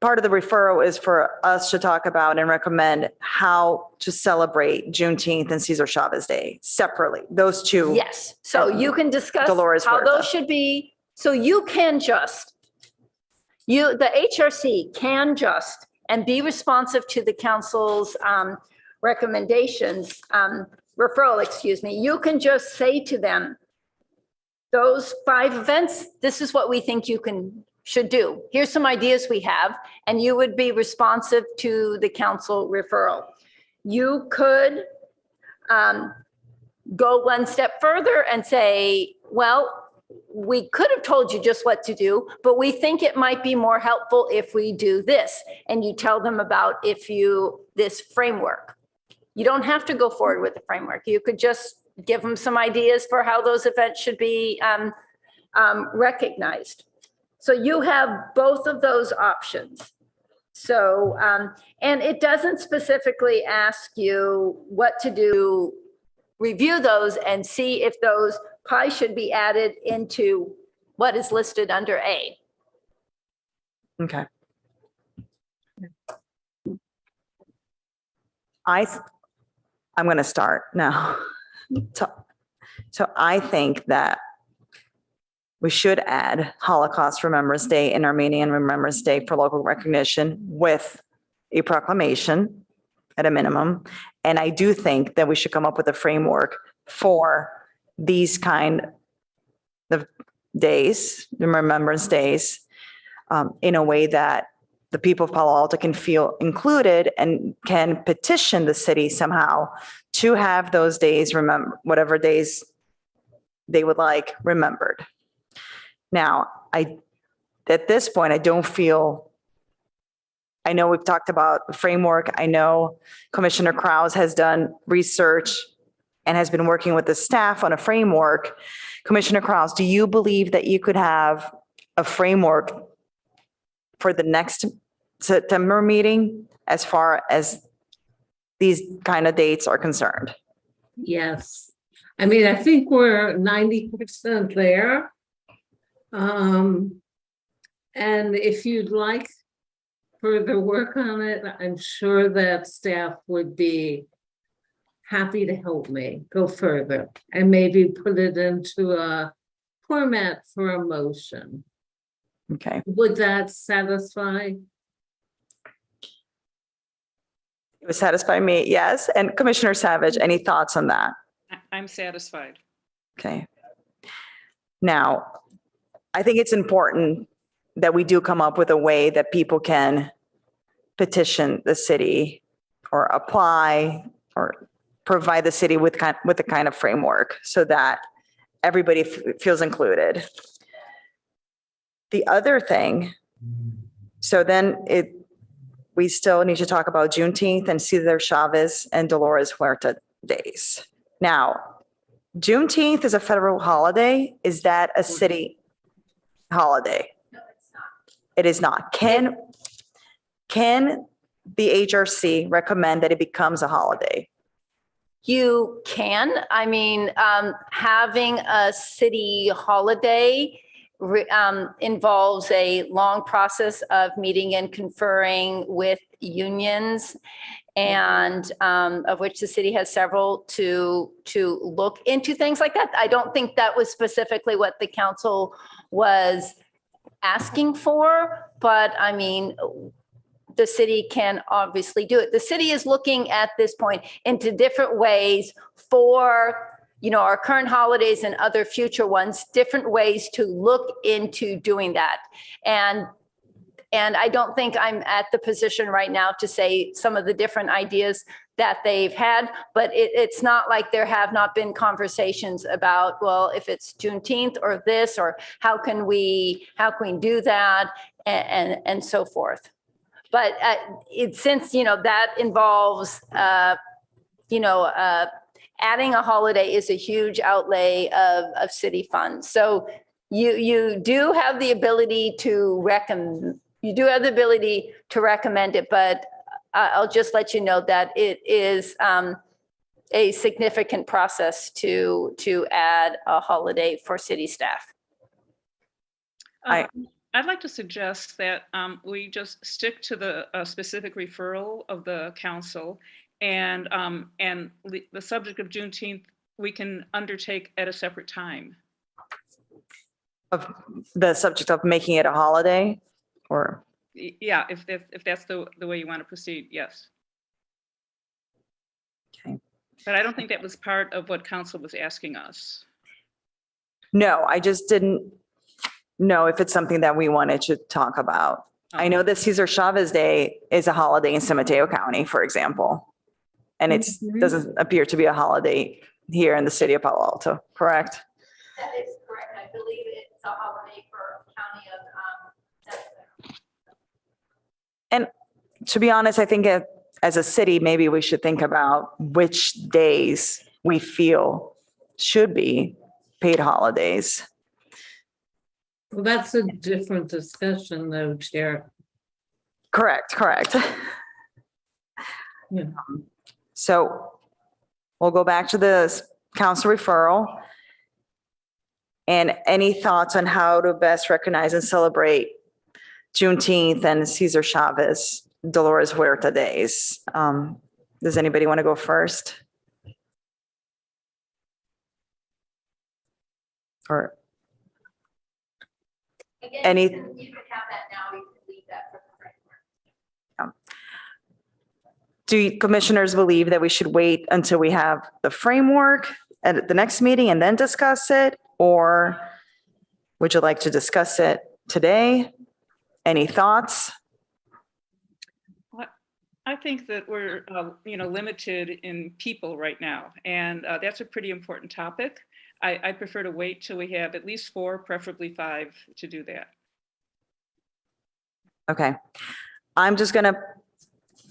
[SPEAKER 1] part of the referral is for us to talk about and recommend how to celebrate Juneteenth and Cesar Chavez Day separately, those two.
[SPEAKER 2] Yes. So you can discuss
[SPEAKER 1] Dolores
[SPEAKER 2] how
[SPEAKER 1] Huerta.
[SPEAKER 2] those should be. So you can just, the HRC can just, and be responsive to the council's recommendations, referral, excuse me. You can just say to them, those 5 events, this is what we think you should do. Here's some ideas we have, and you would be responsive to the council referral. You could go one step further and say, well, we could have told you just what to do, but we think it might be more helpful if we do this. And you tell them about this framework. You don't have to go forward with the framework. You could just give them some ideas for how those events should be recognized. So you have both of those options. So, and it doesn't specifically ask you what to do. Review those and see if those probably should be added into what is listed under A.
[SPEAKER 1] Okay. I'm going to start now. So I think that we should add Holocaust Remembrance Day and Armenian Remembrance Day for local recognition with a proclamation at a minimum. And I do think that we should come up with a framework for these kind of days, the Remembrance Days, in a way that the people of Palo Alto can feel included and can petition the city somehow to have those days, remember, whatever days they would like remembered. Now, at this point, I don't feel, I know we've talked about the framework. I know Commissioner Krause has done research and has been working with the staff on a framework. Commissioner Krause, do you believe that you could have a framework for the next September meeting as far as these kind of dates are concerned?
[SPEAKER 5] Yes. I mean, I think we're 90% there. And if you'd like further work on it, I'm sure that staff would be happy to help me go further and maybe put it into a format for a motion.
[SPEAKER 1] Okay.
[SPEAKER 5] Would that satisfy?
[SPEAKER 1] It would satisfy me, yes. And Commissioner Savage, any thoughts on that?
[SPEAKER 3] I'm satisfied.
[SPEAKER 1] Okay. Now, I think it's important that we do come up with a way that people can petition the city or apply or provide the city with the kind of framework so that everybody feels included. The other thing, so then we still need to talk about Juneteenth and Cesar Chavez and Dolores Huerta days. Now, Juneteenth is a federal holiday. Is that a city holiday?
[SPEAKER 2] No, it's not.
[SPEAKER 1] It is not. Can the HRC recommend that it becomes a holiday?
[SPEAKER 2] You can. I mean, having a city holiday involves a long process of meeting and conferring with unions, and of which the city has several to look into things like that. I don't think that was specifically what the council was asking for, but I mean, the city can obviously do it. The city is looking at this point into different ways for, our current holidays and other future ones, different ways to look into doing that. And I don't think I'm at the position right now to say some of the different ideas that they've had, but it's not like there have not been conversations about, well, if it's Juneteenth or this, or how can we do that, and so forth. But since that involves adding a holiday is a huge outlay of city funds. So you do have the ability to recommend it, but I'll just let you know that it is a significant process to add a holiday for city staff.
[SPEAKER 3] I'd like to suggest that we just stick to the specific referral of the council, and the subject of Juneteenth we can undertake at a separate time.
[SPEAKER 1] Of the subject of making it a holiday, or?
[SPEAKER 3] Yeah, if that's the way you want to proceed, yes.
[SPEAKER 1] Okay.
[SPEAKER 3] But I don't think that was part of what council was asking us.
[SPEAKER 1] No, I just didn't know if it's something that we wanted to talk about. I know that Cesar Chavez Day is a holiday in San Mateo County, for example. And it doesn't appear to be a holiday here in the city of Palo Alto, correct?
[SPEAKER 2] That is correct. correct. I believe it's a holiday for county of,
[SPEAKER 1] And to be honest, I think as a city, maybe we should think about which days we feel should be paid holidays.
[SPEAKER 5] Well, that's a different discussion though, Chair.
[SPEAKER 1] Correct.
[SPEAKER 5] Yeah.
[SPEAKER 1] So we'll go back to the council referral. And any thoughts on how to best recognize and celebrate Juneteenth and Cesar Chavez, Dolores Huerta days? Does anybody want to go first? Or
[SPEAKER 2] again,
[SPEAKER 1] Any-
[SPEAKER 2] you can have that now, you can leave that for the framework.
[SPEAKER 1] do commissioners believe that we should wait until we have the framework at the next meeting and then discuss it? Or would you like to discuss it today? Any thoughts?
[SPEAKER 3] I think that we're, limited in people right now, and that's a pretty important topic. I prefer to wait till we have at least 4, preferably 5, to do that.
[SPEAKER 1] Okay. I'm just going to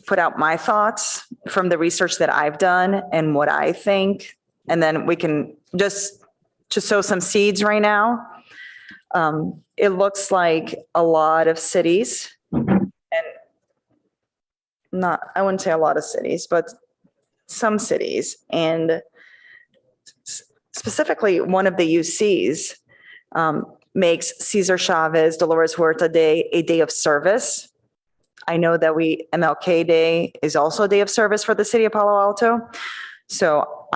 [SPEAKER 1] put out my thoughts from the research that I've done and what I think, and then we can just to sow some seeds right now. It looks like a lot of cities, and I wouldn't say a lot of cities, but some cities, and specifically one of the UCs makes Cesar Chavez, Dolores Huerta Day a day of service. I know that MLK Day is also a day of service for the city of Palo Alto. So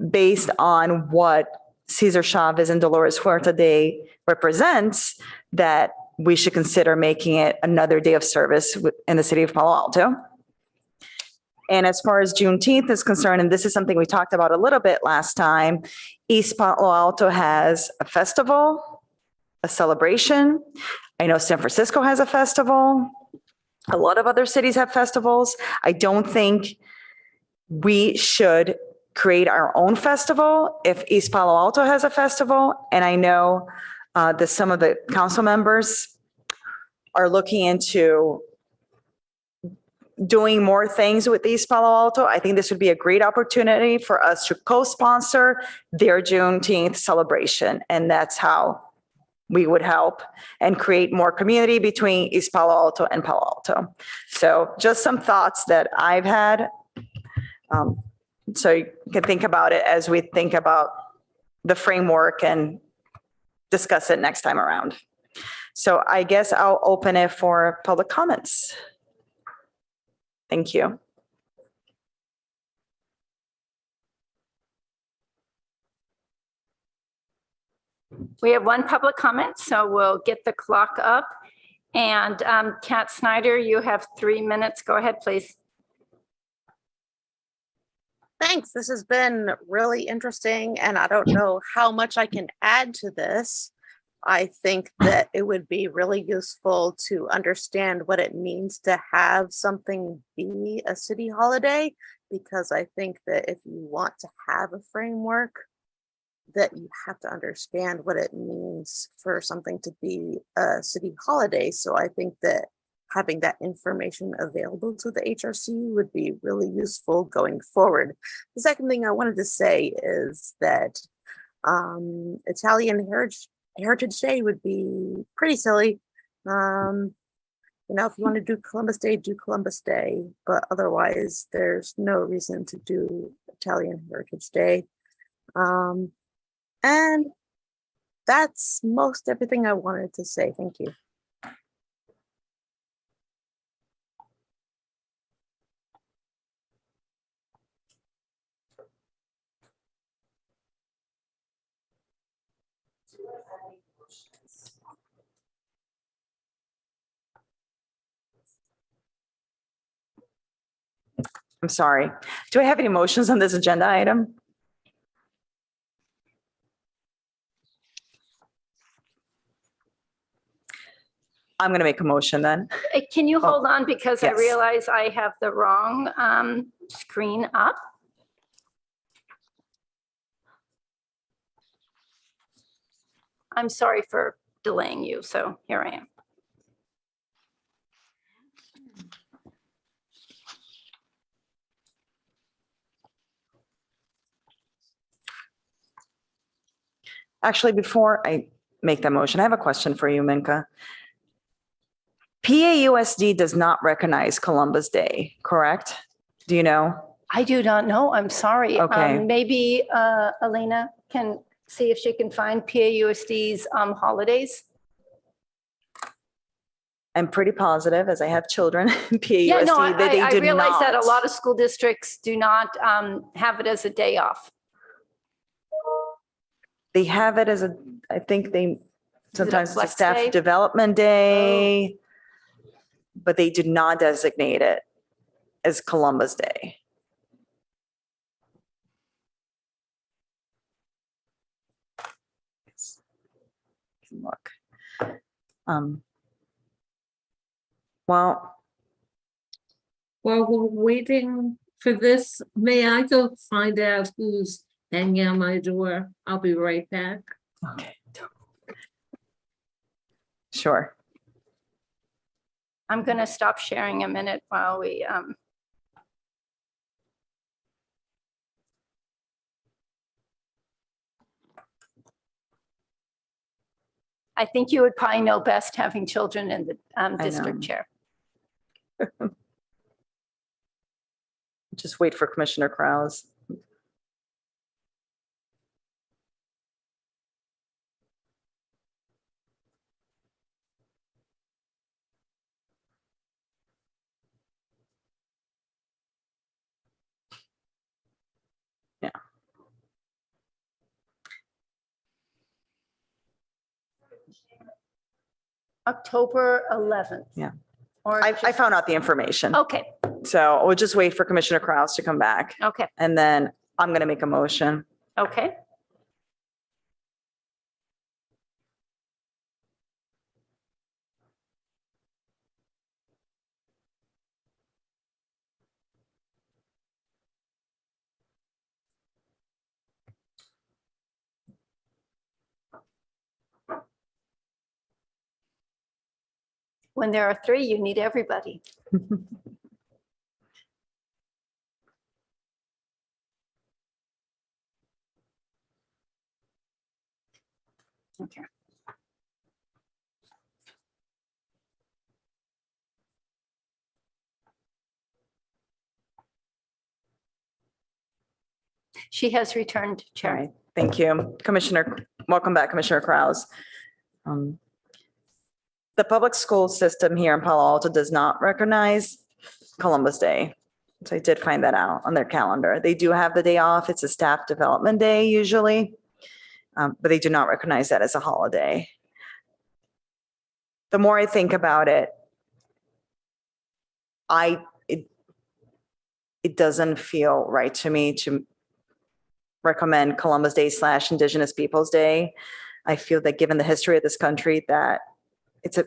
[SPEAKER 1] based on what Cesar Chavez and Dolores Huerta Day represents, that we should consider making it another day of service in the city of Palo Alto. And as far as Juneteenth is concerned, and this is something we talked about a little bit last time, East Palo Alto has a festival, a celebration. I know San Francisco has a festival. A lot of other cities have festivals. I don't think we should create our own festival if East Palo Alto has a festival. And I know that some of the council members are looking into doing more things with East Palo Alto. I think this would be a great opportunity for us to co-sponsor their Juneteenth celebration. And that's how we would help and create more community between East Palo Alto and Palo Alto. So just some thoughts that I've had. So you can think about it as we think about the framework and discuss it next time around. So I guess I'll open it for public comments. Thank you.
[SPEAKER 2] We have one public comment, so we'll get the clock up. And Kat Snyder, you have 3 minutes. Go ahead, please.
[SPEAKER 6] Thanks. This has been really interesting, and I don't know how much I can add to this. I think that it would be really useful to understand what it means to have something be a city holiday, because I think that if you want to have a framework, that you have to understand what it means for something to be a city holiday. So I think that having that information available to the HRC would be really useful going forward. The second thing I wanted to say is that Italian Heritage Day would be pretty silly. If you want to do Columbus Day, but otherwise there's no reason to do Italian Heritage Day. And that's most everything I wanted to say. Thank you.
[SPEAKER 1] I'm sorry. Do I have any motions on this agenda item? I'm going to make a motion then.
[SPEAKER 2] Can you hold on, because I
[SPEAKER 1] yes.
[SPEAKER 2] realize I have the wrong screen up. I'm sorry for delaying you, so here I am.
[SPEAKER 1] Actually, before I make that motion, I have a question for you, Minka. PAUSD does not recognize Columbus Day, correct? Do you know?
[SPEAKER 2] I do not know. I'm sorry.
[SPEAKER 1] Okay.
[SPEAKER 2] Maybe Elena can see if she can find PAUSD's holidays.
[SPEAKER 1] I'm pretty positive, as I have children in
[SPEAKER 2] Yeah, no,
[SPEAKER 1] PAUSD, that they
[SPEAKER 2] I
[SPEAKER 1] do
[SPEAKER 2] realize that a
[SPEAKER 1] not.
[SPEAKER 2] lot of school districts do not have it as a day off.
[SPEAKER 1] They have it as a, I think they, sometimes it's a
[SPEAKER 2] flex
[SPEAKER 1] staff
[SPEAKER 2] day?
[SPEAKER 1] development day, but they do not designate it as Columbus Day. Look. Well,
[SPEAKER 5] While we're waiting for this, may I go find out who's hanging on my door? I'll be right back.
[SPEAKER 1] okay. Sure.
[SPEAKER 2] I'm going to stop sharing a minute while we. I think you would probably know best having children in the
[SPEAKER 1] know.
[SPEAKER 2] district chair.
[SPEAKER 1] Just wait for Commissioner Krause. Yeah.
[SPEAKER 2] October 11th.
[SPEAKER 1] Yeah.
[SPEAKER 2] Or
[SPEAKER 1] I
[SPEAKER 2] just-
[SPEAKER 1] found out the information.
[SPEAKER 2] Okay,
[SPEAKER 1] So we'll just wait for Commissioner Krause to come back,
[SPEAKER 2] okay,
[SPEAKER 1] and then I'm going to make a motion.
[SPEAKER 2] okay. When there are three, you need everybody. Okay. She has returned,
[SPEAKER 1] All
[SPEAKER 2] Chair.
[SPEAKER 1] right, thank you. Commissioner, welcome back, Commissioner Krause. The public school system here in Palo Alto does not recognize Columbus Day. So I did find that out on their calendar. They do have the day off. It's a staff development day usually, but they do not recognize that as a holiday. The more I think about it, it doesn't feel right to me to recommend Columbus Day / Indigenous Peoples' Day. I feel that given the history of this country, that it's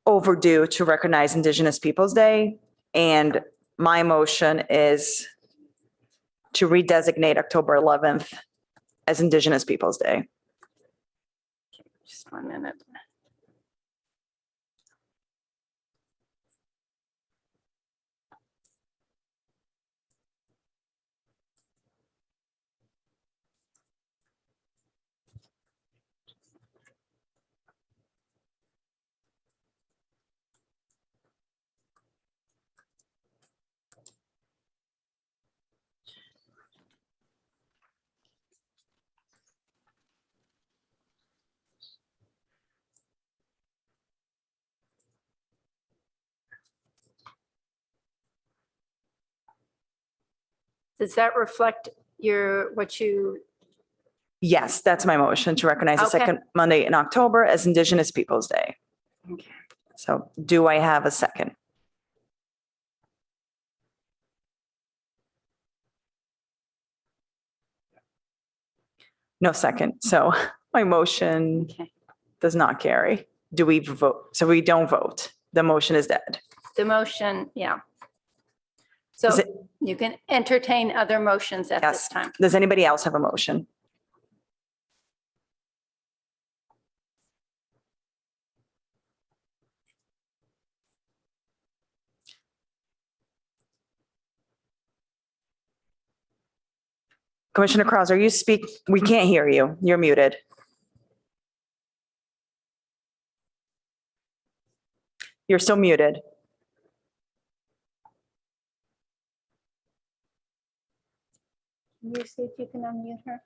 [SPEAKER 1] overdue to recognize Indigenous Peoples' Day. And my motion is to redesignate October 11th as Indigenous Peoples' Day.
[SPEAKER 2] Just 1 minute. Does that reflect what you,
[SPEAKER 1] Yes, that's my motion, to recognize the
[SPEAKER 2] Okay.
[SPEAKER 1] second Monday in October as Indigenous Peoples' Day.
[SPEAKER 2] okay.
[SPEAKER 1] So do I have a second? No second. So my motion
[SPEAKER 2] Okay.
[SPEAKER 1] does not carry. Do we vote? So we don't vote. The motion is dead.
[SPEAKER 2] The motion, yeah.
[SPEAKER 1] Is
[SPEAKER 2] So
[SPEAKER 1] it-
[SPEAKER 2] you can entertain other motions at this
[SPEAKER 1] Yes.
[SPEAKER 2] time.
[SPEAKER 1] Does anybody else have a motion? Commissioner Kraus, are you we can't hear you. You're muted. You're still muted.
[SPEAKER 2] Can you see if you can unmute her?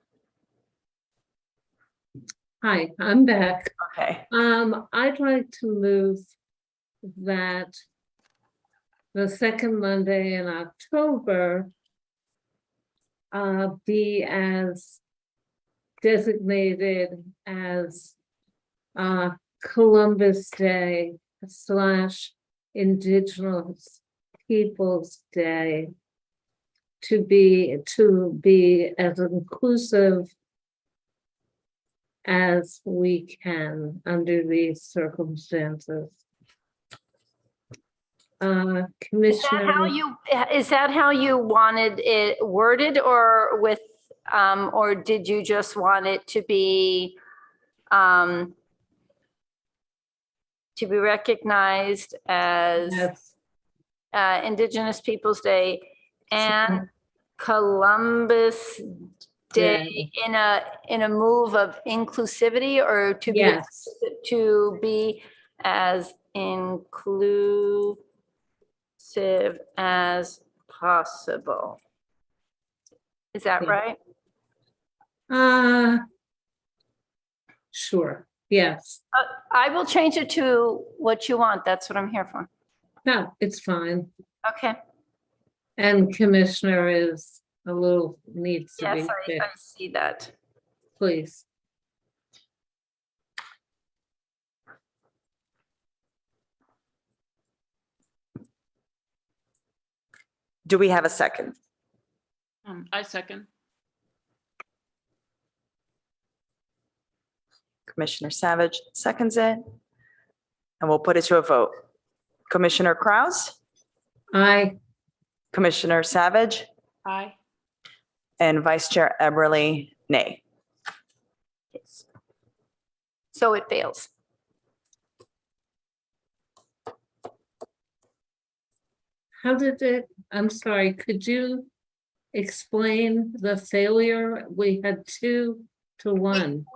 [SPEAKER 5] Hi, I'm back.
[SPEAKER 1] Okay.
[SPEAKER 5] I'd like to move that the second Monday in October be as designated as Columbus Day / Indigenous Peoples' Day to be as inclusive as we can under these circumstances. Commissioner,
[SPEAKER 2] Is that how you wanted it worded, or with, or did you just want it to be recognized as
[SPEAKER 5] yes,
[SPEAKER 2] Indigenous Peoples' Day and Columbus Day in a move of inclusivity, or
[SPEAKER 5] yes,
[SPEAKER 2] to be as inclusive as possible? Is that
[SPEAKER 5] Yeah.
[SPEAKER 2] right?
[SPEAKER 5] Sure, yes.
[SPEAKER 2] I will change it to what you want. That's what I'm here for.
[SPEAKER 5] No, it's fine.
[SPEAKER 2] Okay.
[SPEAKER 5] And Commissioner is a little needs to
[SPEAKER 2] Yes,
[SPEAKER 5] be
[SPEAKER 2] I
[SPEAKER 5] fixed,
[SPEAKER 2] see that.
[SPEAKER 5] please.
[SPEAKER 1] Do we have a second?
[SPEAKER 3] I second.
[SPEAKER 1] Commissioner Savage seconds it. And we'll put it to a vote. Commissioner Kraus,
[SPEAKER 5] Aye.
[SPEAKER 1] Commissioner Savage,
[SPEAKER 3] Aye.
[SPEAKER 1] and Vice Chair Eberly, nay.
[SPEAKER 2] So it fails.
[SPEAKER 5] How did it, I'm sorry, could you explain the failure? We had 2 to 1.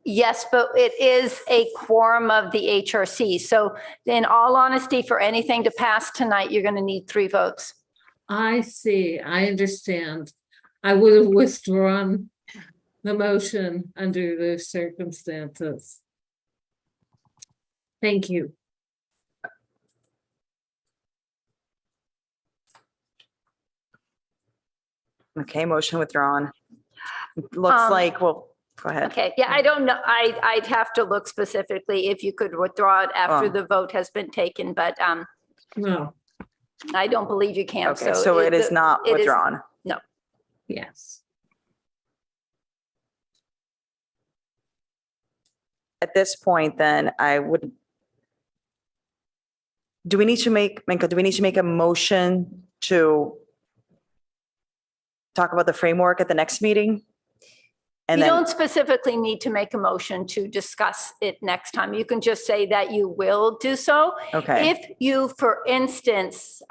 [SPEAKER 2] Yes, but it is a quorum of the HRC. So in all honesty, for anything to pass tonight, you're going to need 3 votes.
[SPEAKER 5] I see, I understand. I would have withdrawn the motion under those circumstances. Thank you.
[SPEAKER 1] Okay, motion withdrawn. Looks like, well, go ahead.
[SPEAKER 2] Okay, yeah, I don't know. I'd have to look specifically if you could withdraw it after
[SPEAKER 1] Oh.
[SPEAKER 2] the vote has been taken, but
[SPEAKER 5] No,
[SPEAKER 2] I don't believe you can.
[SPEAKER 1] Okay, so it is not
[SPEAKER 2] it is-
[SPEAKER 1] withdrawn.
[SPEAKER 5] yes.
[SPEAKER 1] At this point, then I would. Do we need to make, Minka, do we need to make a motion to talk about the framework at the next meeting? And
[SPEAKER 2] You
[SPEAKER 1] then,
[SPEAKER 2] don't specifically need to make a motion to discuss it next time. You can just say that you will do so.
[SPEAKER 1] okay,
[SPEAKER 2] If you, for instance,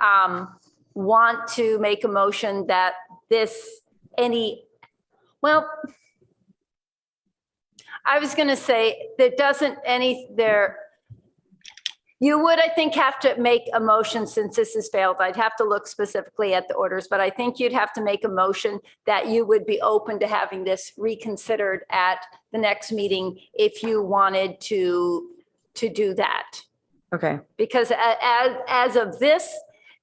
[SPEAKER 2] want to make a motion that I was going to say you would, I think, have to make a motion since this has failed. I'd have to look specifically at the orders, but I think you'd have to make a motion that you would be open to having this reconsidered at the next meeting if you wanted to do that.
[SPEAKER 1] okay,
[SPEAKER 2] Because as of this,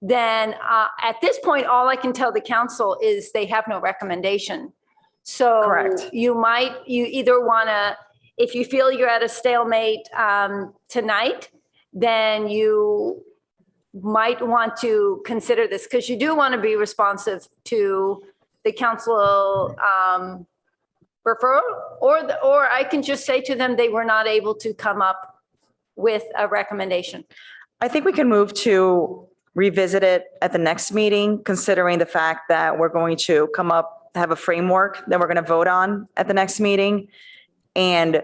[SPEAKER 2] then at this point, all I can tell the council is they have no recommendation. So
[SPEAKER 1] Correct.
[SPEAKER 2] you either want to, if you feel you're at a stalemate tonight, then you might want to consider this, because you do want to be responsive to the council referral, or I can just say to them they were not able to come up with a recommendation.
[SPEAKER 1] I think we can move to revisit it at the next meeting, considering the fact that we're going to have a framework that we're going to vote on at the next meeting. And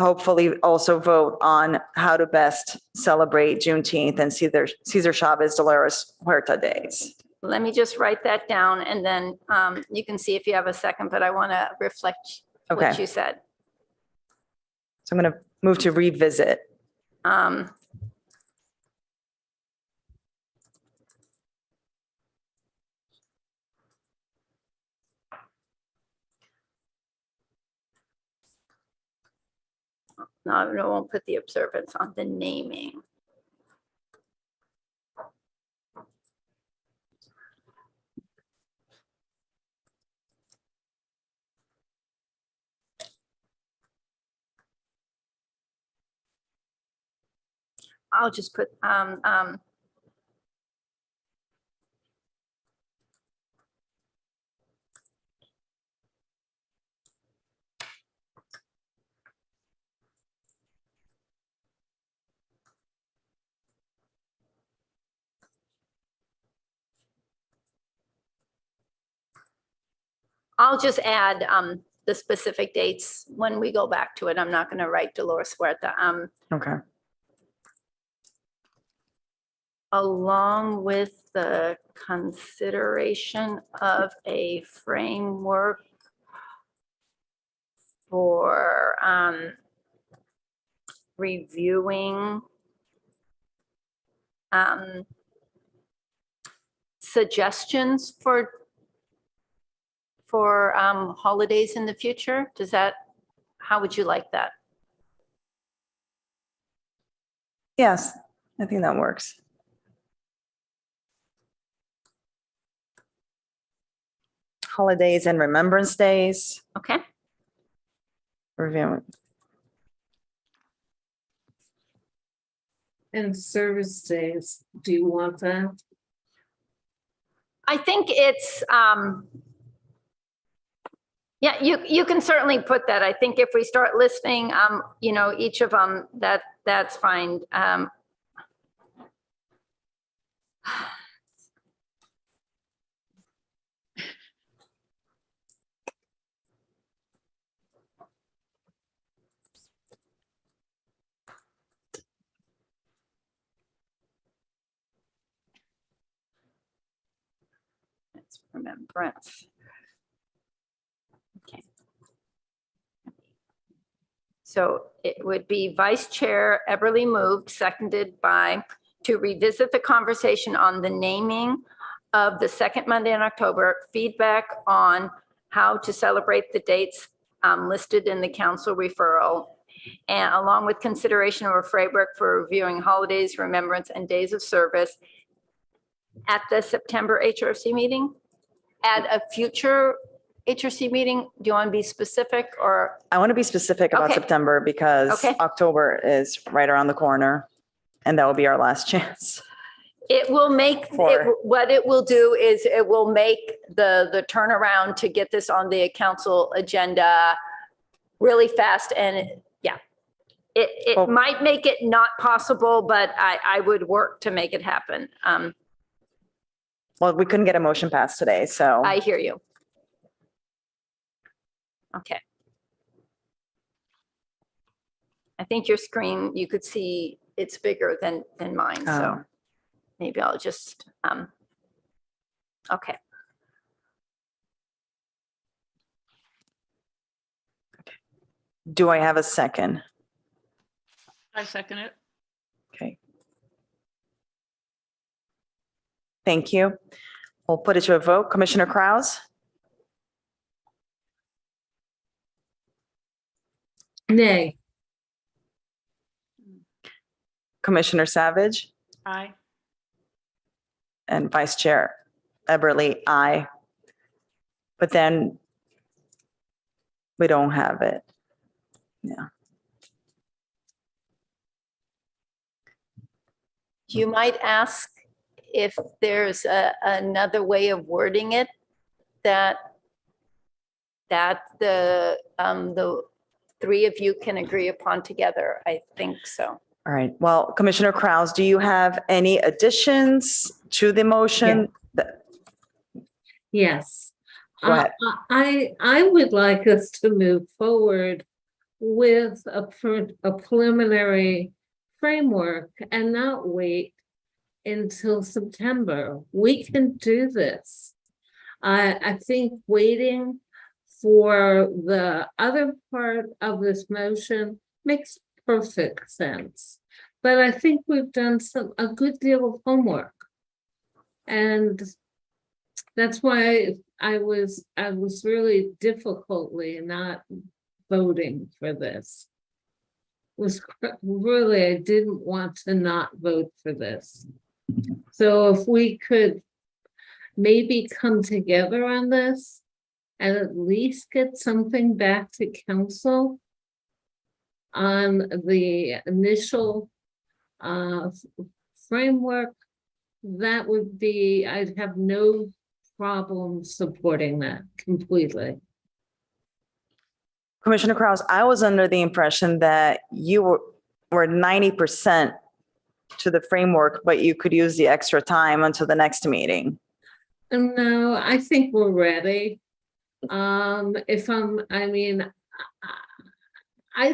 [SPEAKER 1] hopefully also vote on how to best celebrate Juneteenth and Cesar Chavez Dolores Huerta days.
[SPEAKER 2] let me just write that down and then you can see if you have a second, but I want to reflect what
[SPEAKER 1] Okay.
[SPEAKER 2] you said.
[SPEAKER 1] So I'm going to move to revisit.
[SPEAKER 2] Um, No, I won't put the observance on the naming. I'll just put, I'll just add the specific dates when we go back to it. I'm not going to write Dolores Huerta.
[SPEAKER 1] Okay.
[SPEAKER 2] Along with the consideration of a framework for reviewing suggestions for holidays in the future. Does that, how would you like that?
[SPEAKER 1] Yes, I think that works. Holidays and Remembrance Days.
[SPEAKER 2] Okay,
[SPEAKER 1] Reviewing.
[SPEAKER 5] And service days, do you want that?
[SPEAKER 2] I think it's, yeah, you can certainly put that. I think if we start listing, you know, each of them, that's fine. It's Remembrance. Okay. So it would be Vice Chair Eberly moved, seconded by, to revisit the conversation on the naming of the second Monday in October, feedback on how to celebrate the dates listed in the council referral, and along with consideration of a framework for reviewing holidays, remembrance, and days of service at the September HRC meeting. At a future HRC meeting, do you want to be specific or?
[SPEAKER 1] I want to be specific about
[SPEAKER 2] Okay.
[SPEAKER 1] September because
[SPEAKER 2] Okay.
[SPEAKER 1] October is right around the corner and that will be our last chance.
[SPEAKER 2] It will make, what it will do is it will make the turnaround to get this on the council agenda really fast. And yeah, it
[SPEAKER 1] Well-
[SPEAKER 2] might make it not possible, but I would work to make it happen.
[SPEAKER 1] Well, we couldn't get a motion passed today, so.
[SPEAKER 2] I hear you. Okay. I think your screen, you could see it's bigger than mine, so
[SPEAKER 1] Oh.
[SPEAKER 2] maybe I'll just, okay.
[SPEAKER 1] Do I have a second?
[SPEAKER 3] I second it.
[SPEAKER 1] Okay. Thank you. We'll put it to a vote. Commissioner Krause,
[SPEAKER 5] Nay.
[SPEAKER 1] Commissioner Savage,
[SPEAKER 3] Aye.
[SPEAKER 1] and Vice Chair Eberly, aye. But then we don't have it. Yeah.
[SPEAKER 2] You might ask if there's another way of wording it that the three of you can agree upon together. I think so.
[SPEAKER 1] All right. Well, Commissioner Krause, do you have any additions to the motion?
[SPEAKER 5] Yes.
[SPEAKER 1] Go ahead.
[SPEAKER 5] I would like us to move forward with a preliminary framework and not wait until September. We can do this. I think waiting for the other part of this motion makes perfect sense. But I think we've done a good deal of homework. And that's why I was really difficultly not voting for this. Really, I didn't want to not vote for this. So if we could maybe come together on this and at least get something back to council on the initial framework, that would be, I'd have no problem supporting that completely.
[SPEAKER 1] Commissioner Krause, I was under the impression that you were 90% to the framework, but you could use the extra time until the next meeting.
[SPEAKER 5] No, I think we're ready. I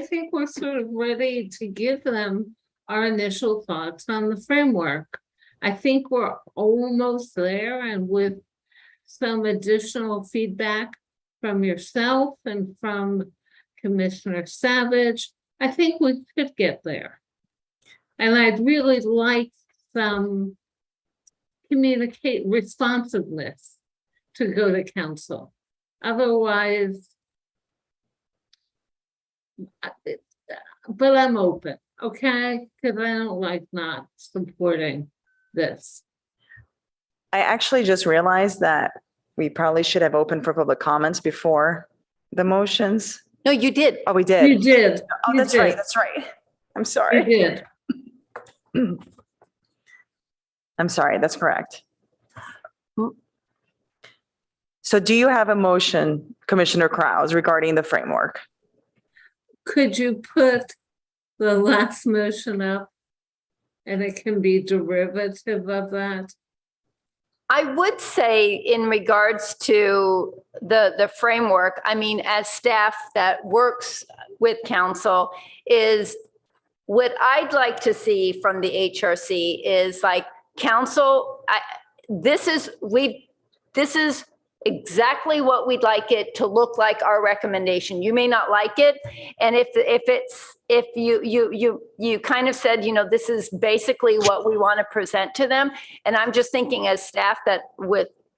[SPEAKER 5] think we're sort of ready to give them our initial thoughts on the framework. I think we're almost there, and with some additional feedback from yourself and from Commissioner Savage, I think we could get there. And I'd really like some responsiveness to go to council. Otherwise, but I'm open, okay? Because I don't like not supporting this.
[SPEAKER 1] I actually just realized that we probably should have opened for public comments before the motions.
[SPEAKER 2] No, you did.
[SPEAKER 1] Oh, we did.
[SPEAKER 5] You did.
[SPEAKER 1] Oh,
[SPEAKER 5] You
[SPEAKER 1] that's
[SPEAKER 5] did.
[SPEAKER 1] right. That's right. I'm
[SPEAKER 5] You
[SPEAKER 1] sorry.
[SPEAKER 5] did.
[SPEAKER 1] I'm sorry. That's correct. So do you have a motion, Commissioner Krause, regarding the framework?
[SPEAKER 5] Could you put the last motion up? And it can be derivative of that.
[SPEAKER 2] I would say in regards to the framework, I mean, as staff that works with council, is what I'd like to see from the HRC is like council, this is exactly what we'd like it to look like, our recommendation. You may not like it. And if you kind of said, you know, this is basically what we want to present to them. And I'm just thinking as staff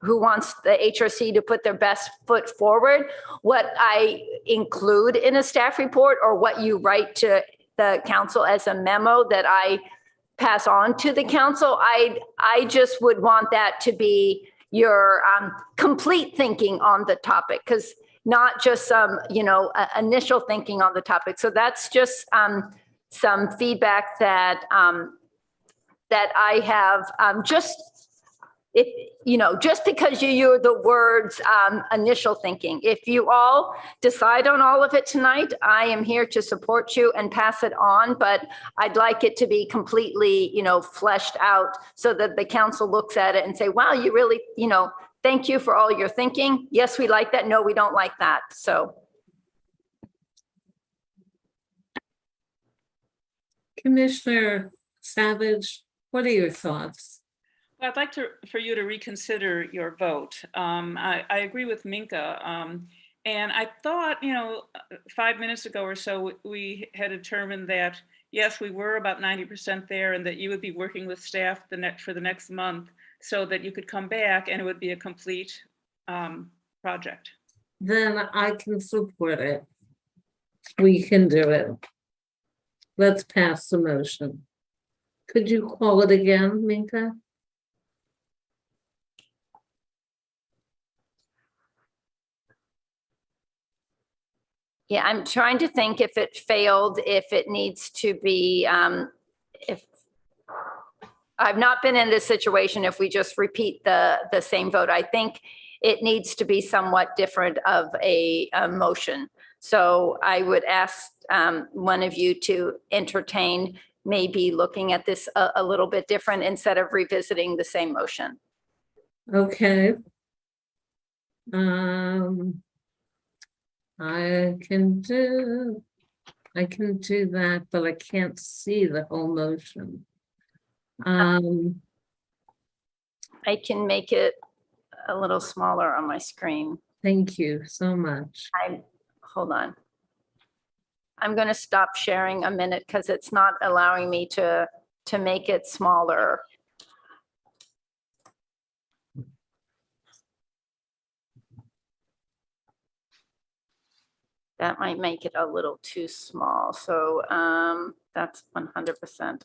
[SPEAKER 2] who wants the HRC to put their best foot forward, what I include in a staff report or what you write to the council as a memo that I pass on to the council, I just would want that to be your complete thinking on the topic, because not just some, initial thinking on the topic. So that's just some feedback that that I have. Just because you use the words initial thinking. If you all decide on all of it tonight, I am here to support you and pass it on, but I'd like it to be completely, fleshed out so that the council looks at it and say, wow, you really, thank you for all your thinking. Yes, we like that. No, we don't like that. So.
[SPEAKER 5] Commissioner Savage, what are your thoughts?
[SPEAKER 3] I'd like for you to reconsider your vote. I agree with Minka. And I thought, 5 minutes ago or so, we had determined that, yes, we were about 90% there and that you would be working with staff for the next month so that you could come back and it would be a complete project.
[SPEAKER 5] Then I can support it. We can do it. Let's pass the motion. Could you call it again, Minka?
[SPEAKER 2] Yeah, I'm trying to think if it failed, if it needs to be, if I've not been in this situation, if we just repeat the same vote, I think it needs to be somewhat different of a motion. So I would ask one of you to entertain maybe looking at this a little bit different instead of revisiting the same motion.
[SPEAKER 5] Okay. I can do that, but I can't see the whole motion.
[SPEAKER 2] I can make it a little smaller on my screen.
[SPEAKER 5] Thank you so much.
[SPEAKER 2] Hold on. I'm going to stop sharing a minute because it's not allowing me to make it smaller. That might make it a little too small. So that's 100%.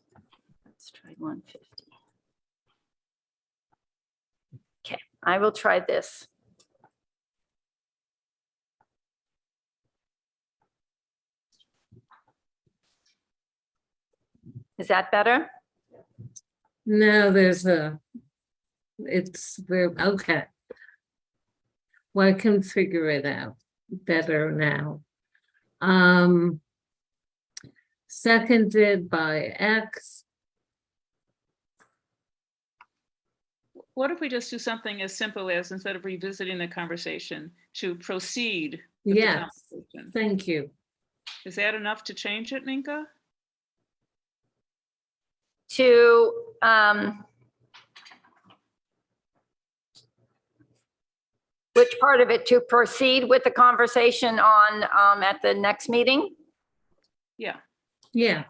[SPEAKER 2] Let's try 150. Okay, I will try this. Is that better?
[SPEAKER 5] No, we're okay. Well, I can figure it out better now. Seconded by X.
[SPEAKER 3] What if we just do something as simple as, instead of revisiting the conversation, to proceed with the
[SPEAKER 5] Yes,
[SPEAKER 3] conversation?
[SPEAKER 5] thank you.
[SPEAKER 3] Is that enough to change it, Minka?
[SPEAKER 2] To which part of it? To proceed with the conversation on at the next meeting?
[SPEAKER 3] Yeah.
[SPEAKER 5] Yeah,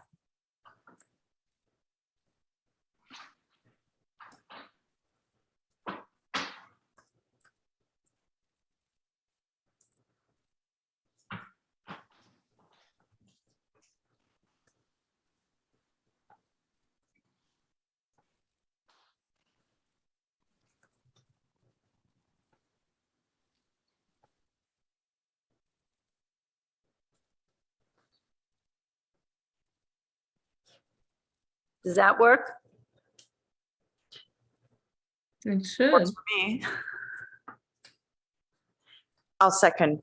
[SPEAKER 2] Does that work?
[SPEAKER 5] it should.
[SPEAKER 1] Works for me. I'll second.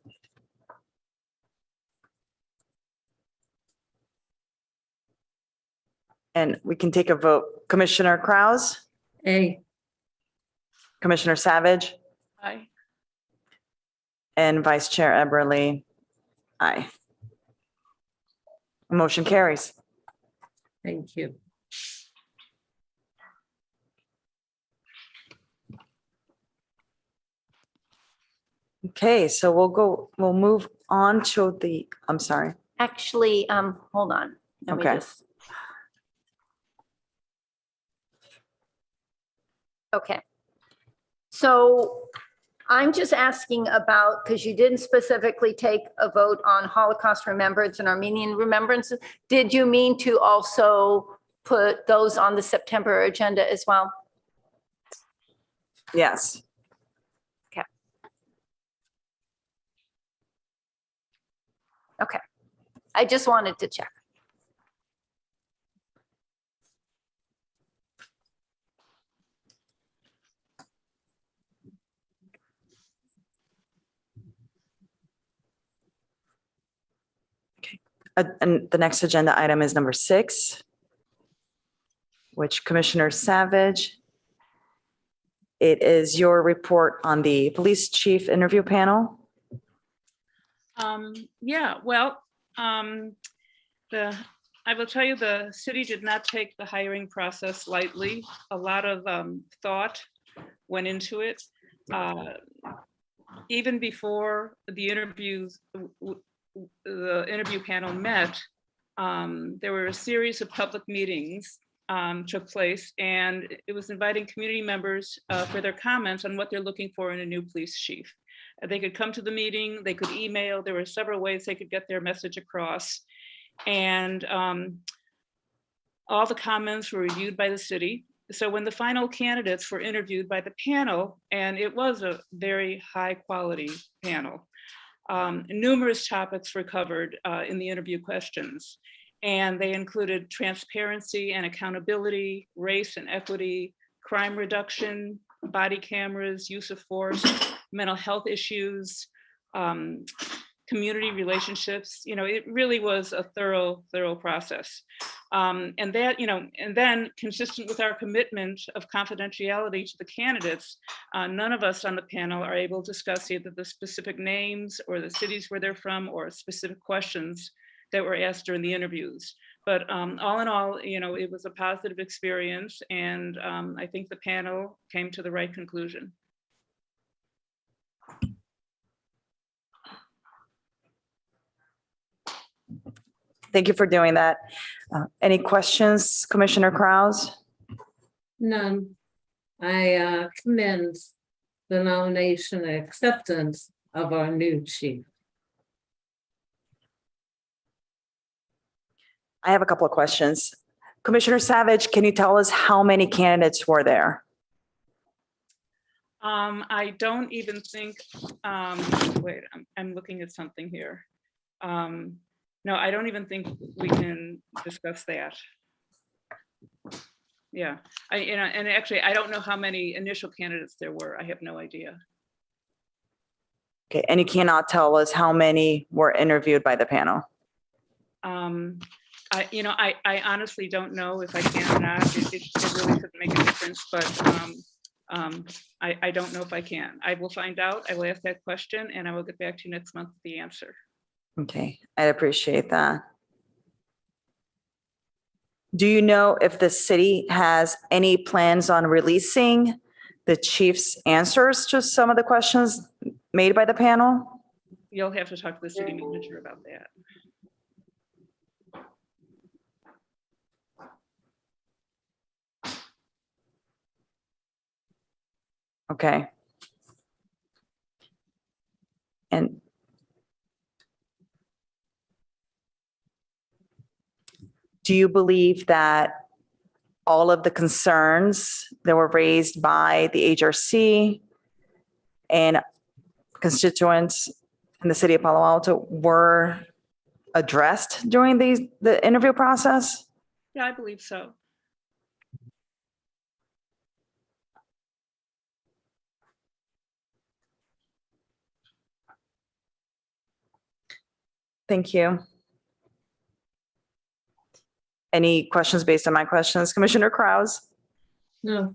[SPEAKER 1] And we can take a vote. Commissioner Krause,
[SPEAKER 5] A,
[SPEAKER 1] Commissioner Savage,
[SPEAKER 3] Aye.
[SPEAKER 1] and Vice Chair Eberly. Aye. Motion carries.
[SPEAKER 5] thank you.
[SPEAKER 1] Okay, so we'll move on to the, I'm sorry.
[SPEAKER 2] Actually, hold on. Let me
[SPEAKER 1] Okay.
[SPEAKER 2] just. Okay. So I'm just asking about, because you didn't specifically take a vote on Holocaust remembrance and Armenian remembrance. Did you mean to also put those on the September agenda as well?
[SPEAKER 1] Yes.
[SPEAKER 2] Okay. I just wanted to check.
[SPEAKER 1] And the next agenda item is number 6, which Commissioner Savage. It is your report on the police chief interview panel.
[SPEAKER 3] Yeah, well, I will tell you, the city did not take the hiring process lightly. A lot of thought went into it. Even before the interviews, the interview panel met, there were a series of public meetings took place, and it was inviting community members for their comments on what they're looking for in a new police chief. They could come to the meeting, they could email, there were several ways they could get their message across. And all the comments were reviewed by the city. So when the final candidates were interviewed by the panel, and it was a very high quality panel, numerous topics were covered in the interview questions. And they included transparency and accountability, race and equity, crime reduction, body cameras, use of force, mental health issues, community relationships. You know, it really was a thorough process. And then consistent with our commitment of confidentiality to the candidates, none of us on the panel are able to discuss either the specific names or the cities where they're from or specific questions that were asked during the interviews. But all in all, it was a positive experience, and I think the panel came to the right conclusion.
[SPEAKER 1] Thank you for doing that. Any questions, Commissioner Krause?
[SPEAKER 5] None. I commend the nomination and acceptance of our new chief.
[SPEAKER 1] I have a couple of questions. Commissioner Savage, can you tell us how many candidates were there?
[SPEAKER 3] I don't even think, wait, I'm looking at something here. No, I don't even think we can discuss that. Yeah, and actually, I don't know how many initial candidates there were. I have no idea.
[SPEAKER 1] Okay, and you cannot tell us how many were interviewed by the panel?
[SPEAKER 3] I honestly don't know if I can or not. It really shouldn't make a difference, but I don't know if I can. I will find out. I will ask that question, and I will get back to you next month with the answer.
[SPEAKER 1] Okay, I appreciate that. Do you know if the city has any plans on releasing the chief's answers to some of the questions made by the panel?
[SPEAKER 3] You'll have to talk to the city manager about that.
[SPEAKER 1] Okay. And do you believe that all of the concerns that were raised by the HRC and constituents in the city of Palo Alto were addressed during the interview process?
[SPEAKER 3] Yeah, I believe so.
[SPEAKER 1] Thank you. Any questions based on my questions? Commissioner Krause?
[SPEAKER 5] No.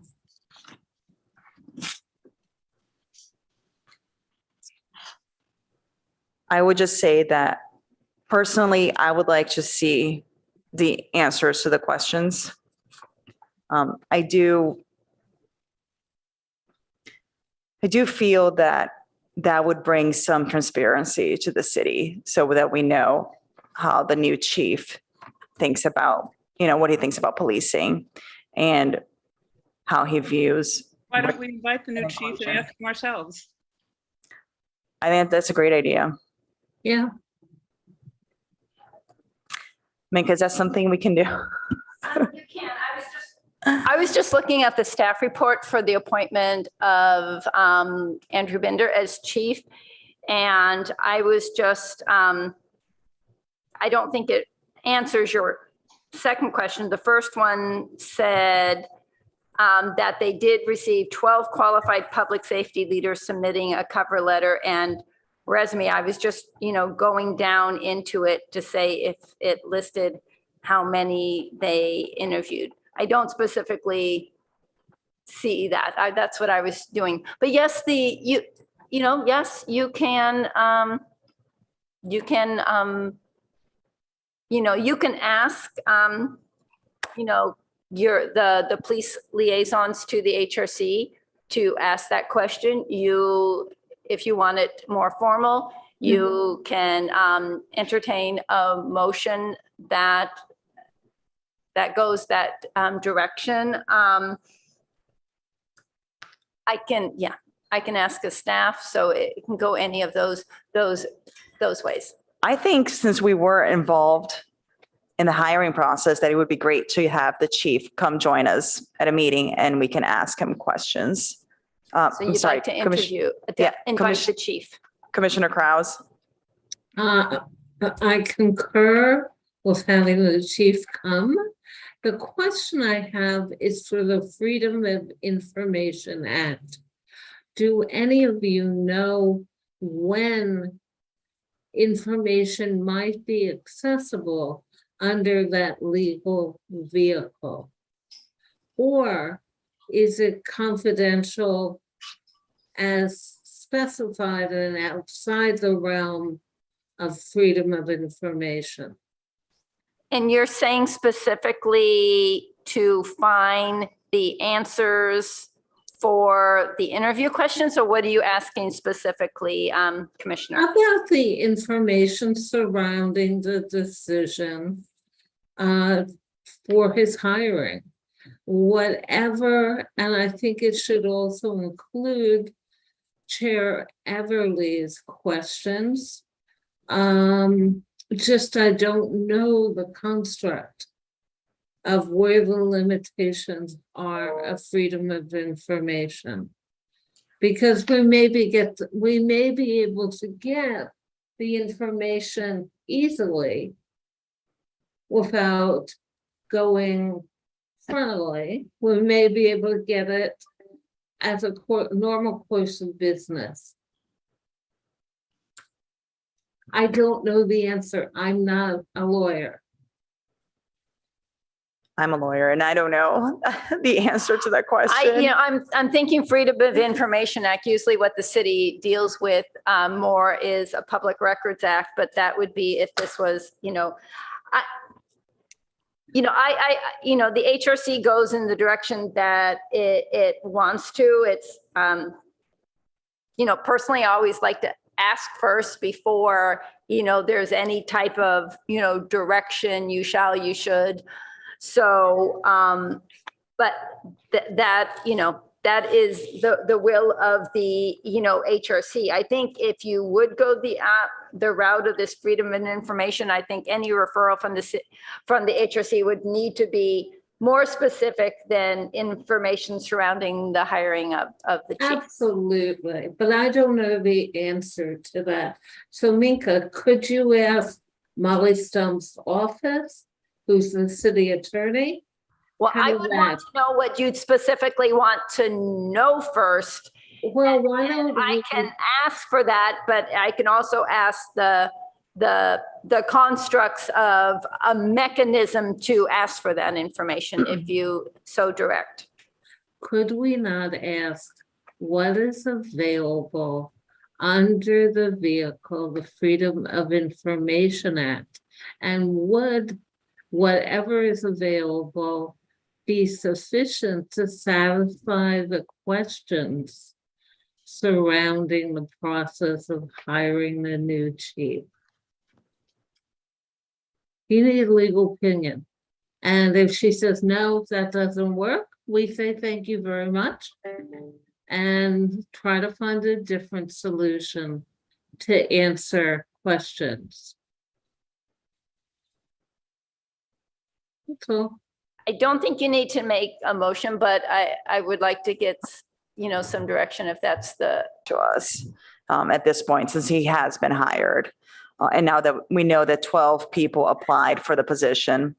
[SPEAKER 1] I would just say that personally, I would like to see the answers to the questions. I do feel that that would bring some transparency to the city so that we know how the new chief thinks about, what he thinks about policing and how he views.
[SPEAKER 3] Why don't we invite the new chief and ask him ourselves?
[SPEAKER 1] I think that's a great idea.
[SPEAKER 5] Yeah.
[SPEAKER 1] Minka, is that something we can do?
[SPEAKER 2] You can. I was just looking at the staff report for the appointment of Andrew Binder as chief. And I was just, I don't think it answers your second question. The first one said that they did receive 12 qualified public safety leaders submitting a cover letter and resume. I was just, going down into it to say if it listed how many they interviewed. I don't specifically see that. That's what I was doing. But yes, yes, you can ask, the police liaisons to the HRC to ask that question. If you want it more formal, you can entertain a motion that goes that direction. I can ask a staff, so it can go any of those ways.
[SPEAKER 1] I think since we were involved in the hiring process, that it would be great to have the chief come join us at a meeting and we can ask him questions.
[SPEAKER 2] So you'd like to interview, invite the chief.
[SPEAKER 1] Commissioner Krause?
[SPEAKER 5] I concur with having the chief come. The question I have is for the Freedom of Information Act. Do any of you know when information might be accessible under that legal vehicle? Or is it confidential as specified and outside the realm of freedom of information?
[SPEAKER 2] And you're saying specifically to find the answers for the interview questions, or what are you asking specifically, Commissioner?
[SPEAKER 5] About the information surrounding the decision for his hiring. Whatever, and I think it should also include Chair Everly's questions. Just I don't know the construct of where the limitations are of freedom of information. Because we may be able to get the information easily without going frontally. We may be able to get it as a normal course of business. I don't know the answer. I'm not a lawyer.
[SPEAKER 1] I'm a lawyer and I don't know the answer to that question.
[SPEAKER 2] I'm thinking Freedom of Information Act. Usually what the city deals with more is a Public Records Act, but that would be if this was, the HRC goes in the direction that it wants to. It's, personally, I always like to ask first before, there's any type of, direction, you shall, you should. So, but that is the will of the, HRC. I think if you would go the route of this freedom of information, I think any referral from the HRC would need to be more specific than information surrounding the hiring of the chief.
[SPEAKER 5] Absolutely, but I don't know the answer to that. So Minka, could you ask Molly Stump's office, who's the city attorney?
[SPEAKER 2] Well, I would want to know what you'd specifically want to know first.
[SPEAKER 5] Well, why don't
[SPEAKER 2] I can ask for that, but I can also ask the constructs of a mechanism to ask for that information if you so direct.
[SPEAKER 5] Could we not ask what is available under the vehicle, the Freedom of Information Act, and would whatever is available be sufficient to satisfy the questions surrounding the process of hiring the new chief? You need a legal opinion. And if she says, no, that doesn't work, we say thank you very much and try to find a different solution to answer questions. That's all.
[SPEAKER 2] I don't think you need to make a motion, but I would like to get, some direction if that's
[SPEAKER 1] to us at this point, since he has been hired. And now that we know that 12 people applied for the position.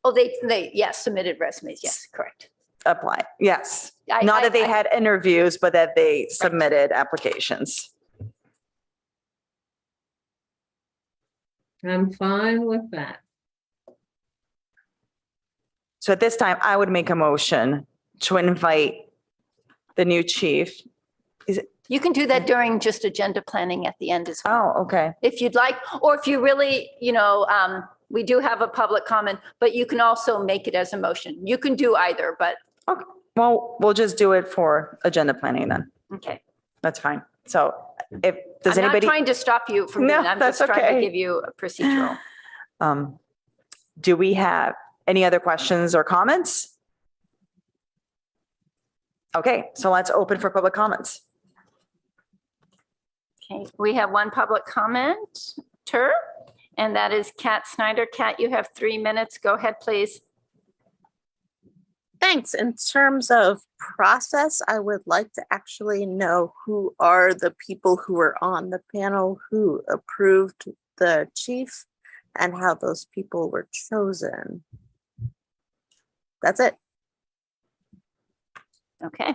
[SPEAKER 2] Oh, they yes, submitted resumes. Yes, correct.
[SPEAKER 1] Applied, yes. Not that they had interviews, but that they submitted applications.
[SPEAKER 5] I'm fine with that.
[SPEAKER 1] So at this time, I would make a motion to invite the new chief.
[SPEAKER 2] You can do that during just agenda planning at the end as well.
[SPEAKER 1] Oh, okay.
[SPEAKER 2] If you'd like, or if you really, we do have a public comment, but you can also make it as a motion. You can do either, but.
[SPEAKER 1] Okay. Well, we'll just do it for agenda planning then.
[SPEAKER 2] Okay.
[SPEAKER 1] That's fine. So if, does
[SPEAKER 2] I'm
[SPEAKER 1] anybody?
[SPEAKER 2] not trying to stop you from doing that. I'm
[SPEAKER 1] that's
[SPEAKER 2] just trying
[SPEAKER 1] okay.
[SPEAKER 2] to give you a procedural.
[SPEAKER 1] Do we have any other questions or comments? Okay, so let's open for public comments.
[SPEAKER 2] Okay, we have one public commenter, and that is Kat Snyder. Kat, you have 3 minutes. Go ahead, please.
[SPEAKER 6] Thanks. In terms of process, I would like to actually know who are the people who were on the panel who approved the chief and how those people were chosen. That's it.
[SPEAKER 2] Okay.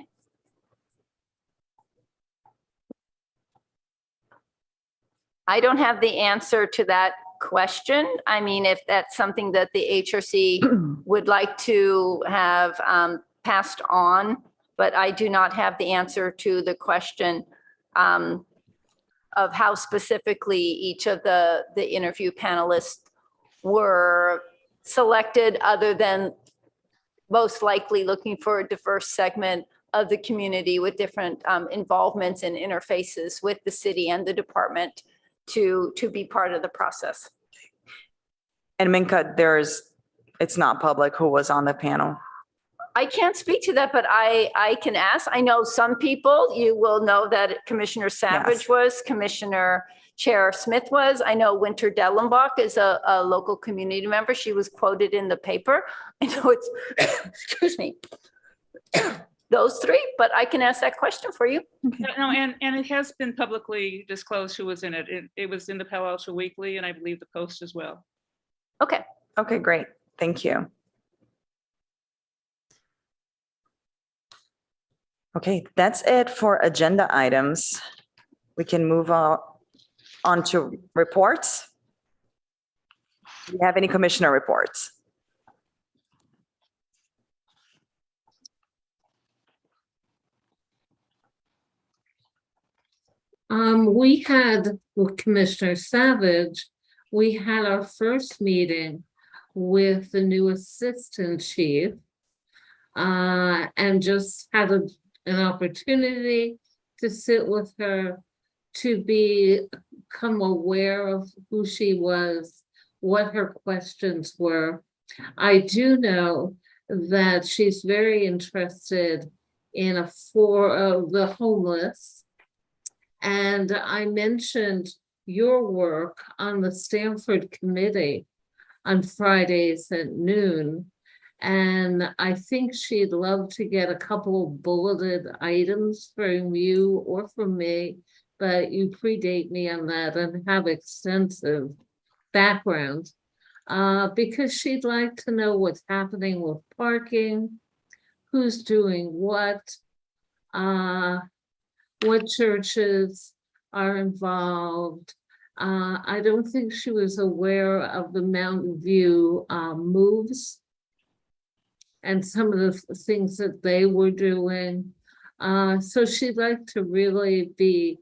[SPEAKER 2] I don't have the answer to that question. I mean, if that's something that the HRC would like to have passed on, but I do not have the answer to the question of how specifically each of the interview panelists were selected other than most likely looking for a diverse segment of the community with different involvements and interfaces with the city and the department to be part of the process.
[SPEAKER 1] And Minka, it's not public who was on the panel.
[SPEAKER 2] I can't speak to that, but I can ask. I know some people, you will know that Commissioner Savage was, Commissioner Chair Smith was. I know Winter Dellenbach is a local community member. She was quoted in the paper. I know it's, excuse me, those three, but I can ask that question for you.
[SPEAKER 3] No, and it has been publicly disclosed who was in it. It was in the Palo Alto Weekly, and I believe the Post as well.
[SPEAKER 2] Okay.
[SPEAKER 1] Okay, great. Thank you. Okay, that's it for agenda items. We can move on to reports. Do you have any commissioner reports?
[SPEAKER 5] We had, with Commissioner Savage, we had our first meeting with the new assistant chief. And just had an opportunity to sit with her, to become aware of who she was, what her questions were. I do know that she's very interested in the homeless. And I mentioned your work on the Stanford Committee on Fridays at noon. And I think she'd love to get a couple of bulleted items from you or from me, but you predate me on that and have extensive background. Because she'd like to know what's happening with parking, who's doing what churches are involved. I don't think she was aware of the Mountain View moves and some of the things that they were doing. So she'd like to really be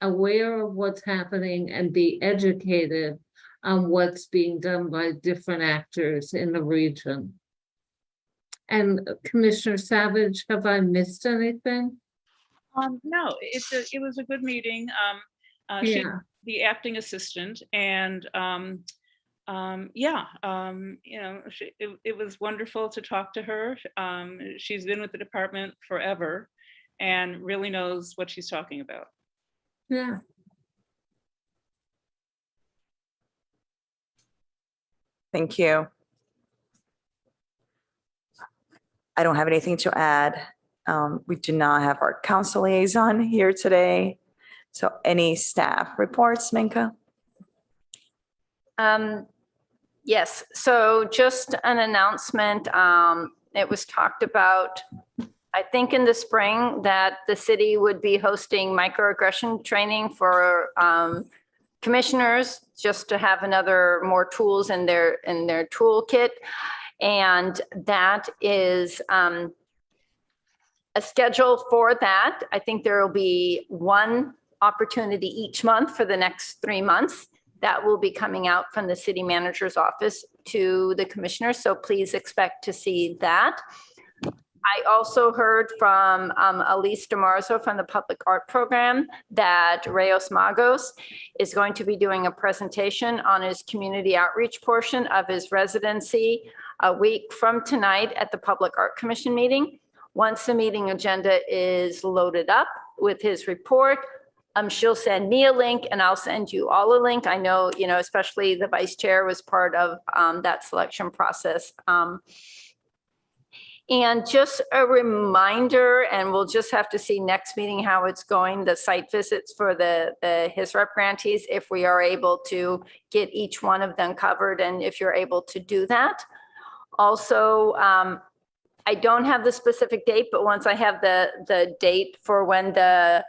[SPEAKER 5] aware of what's happening and be educated on what's being done by different actors in the region. And Commissioner Savage, have I missed anything?
[SPEAKER 3] No, it was a good meeting. She's the acting assistant, and it was wonderful to talk to her. She's been with the department forever and really knows what she's talking about.
[SPEAKER 5] Yeah.
[SPEAKER 1] Thank you. I don't have anything to add. We do not have our council liaison here today. So any staff reports, Minka?
[SPEAKER 2] Yes, so just an announcement. It was talked about, I think in the spring, that the city would be hosting microaggression training for commissioners, just to have more tools in their toolkit. And that is a schedule for that. I think there will be one opportunity each month for the next 3 months that will be coming out from the city manager's office to the commissioners. So please expect to see that. I also heard from Elise DeMarzo from the Public Art Program that Reyes Magos is going to be doing a presentation on his community outreach portion of his residency a week from tonight at the Public Art Commission meeting. Once the meeting agenda is loaded up with his report, she'll send me a link and I'll send you all a link. I know, especially the vice chair was part of that selection process. And just a reminder, and we'll just have to see next meeting how it's going, the site visits for the HISREP grantees, if we are able to get each one of them covered and if you're able to do that. Also, I don't have the specific date, but once I have the date for when the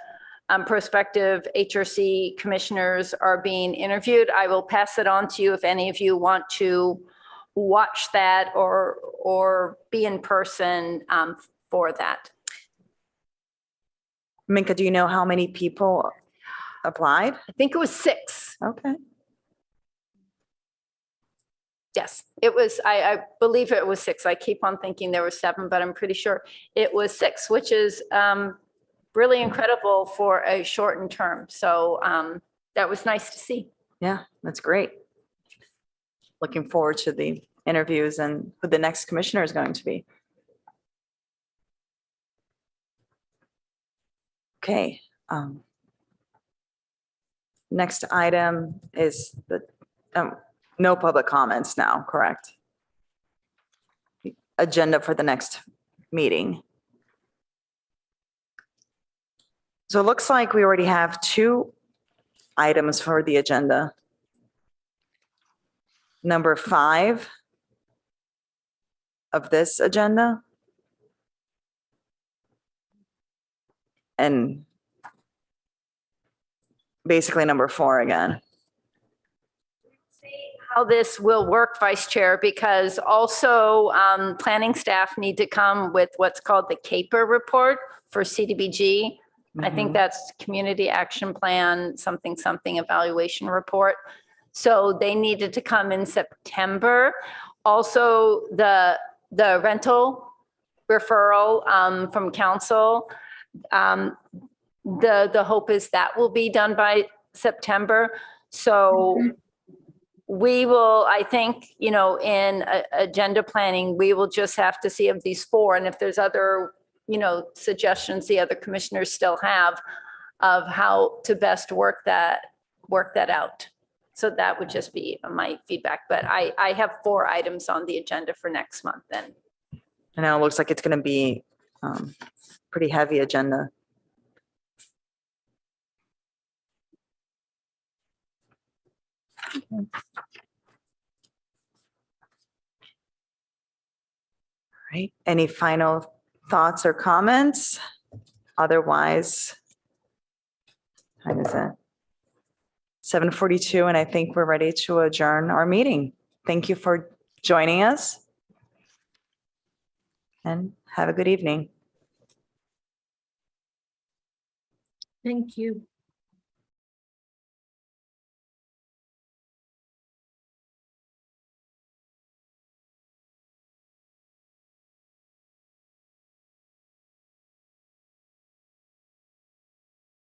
[SPEAKER 2] prospective HRC commissioners are being interviewed, I will pass it on to you if any of you want to watch that or be in person for that.
[SPEAKER 1] Minka, do you know how many people applied?
[SPEAKER 2] I think it was 6.
[SPEAKER 1] Okay.
[SPEAKER 2] Yes, it was, I believe it was 6. I keep on thinking there were 7, but I'm pretty sure it was 6, which is really incredible for a shortened term. So that was nice to see.
[SPEAKER 1] Yeah, that's great. Looking forward to the interviews and who the next commissioner is going to be. Okay. Next item is the, no public comments now, correct? Agenda for the next meeting. So it looks like we already have 2 items for the agenda. Number 5 of this agenda. And basically number 4 again.
[SPEAKER 2] How this will work, Vice Chair, because also planning staff need to come with what's called the CAPER report for CDBG. I think that's Community Action Plan, something evaluation report. So they needed to come in September. Also, the rental referral from council, the hope is that will be done by September. So we will, I think, you know, in agenda planning, we will just have to see of these 4. And if there's other, you know, suggestions the other commissioners still have of how to best work that out. So that would just be my feedback. But I have 4 items on the agenda for next month then.
[SPEAKER 1] I know it looks like it's going to be pretty heavy agenda. All right. Any final thoughts or comments? Otherwise, time is it? 7:42, and I think we're ready to adjourn our meeting. Thank you for joining us. And have a good evening.
[SPEAKER 5] Thank you.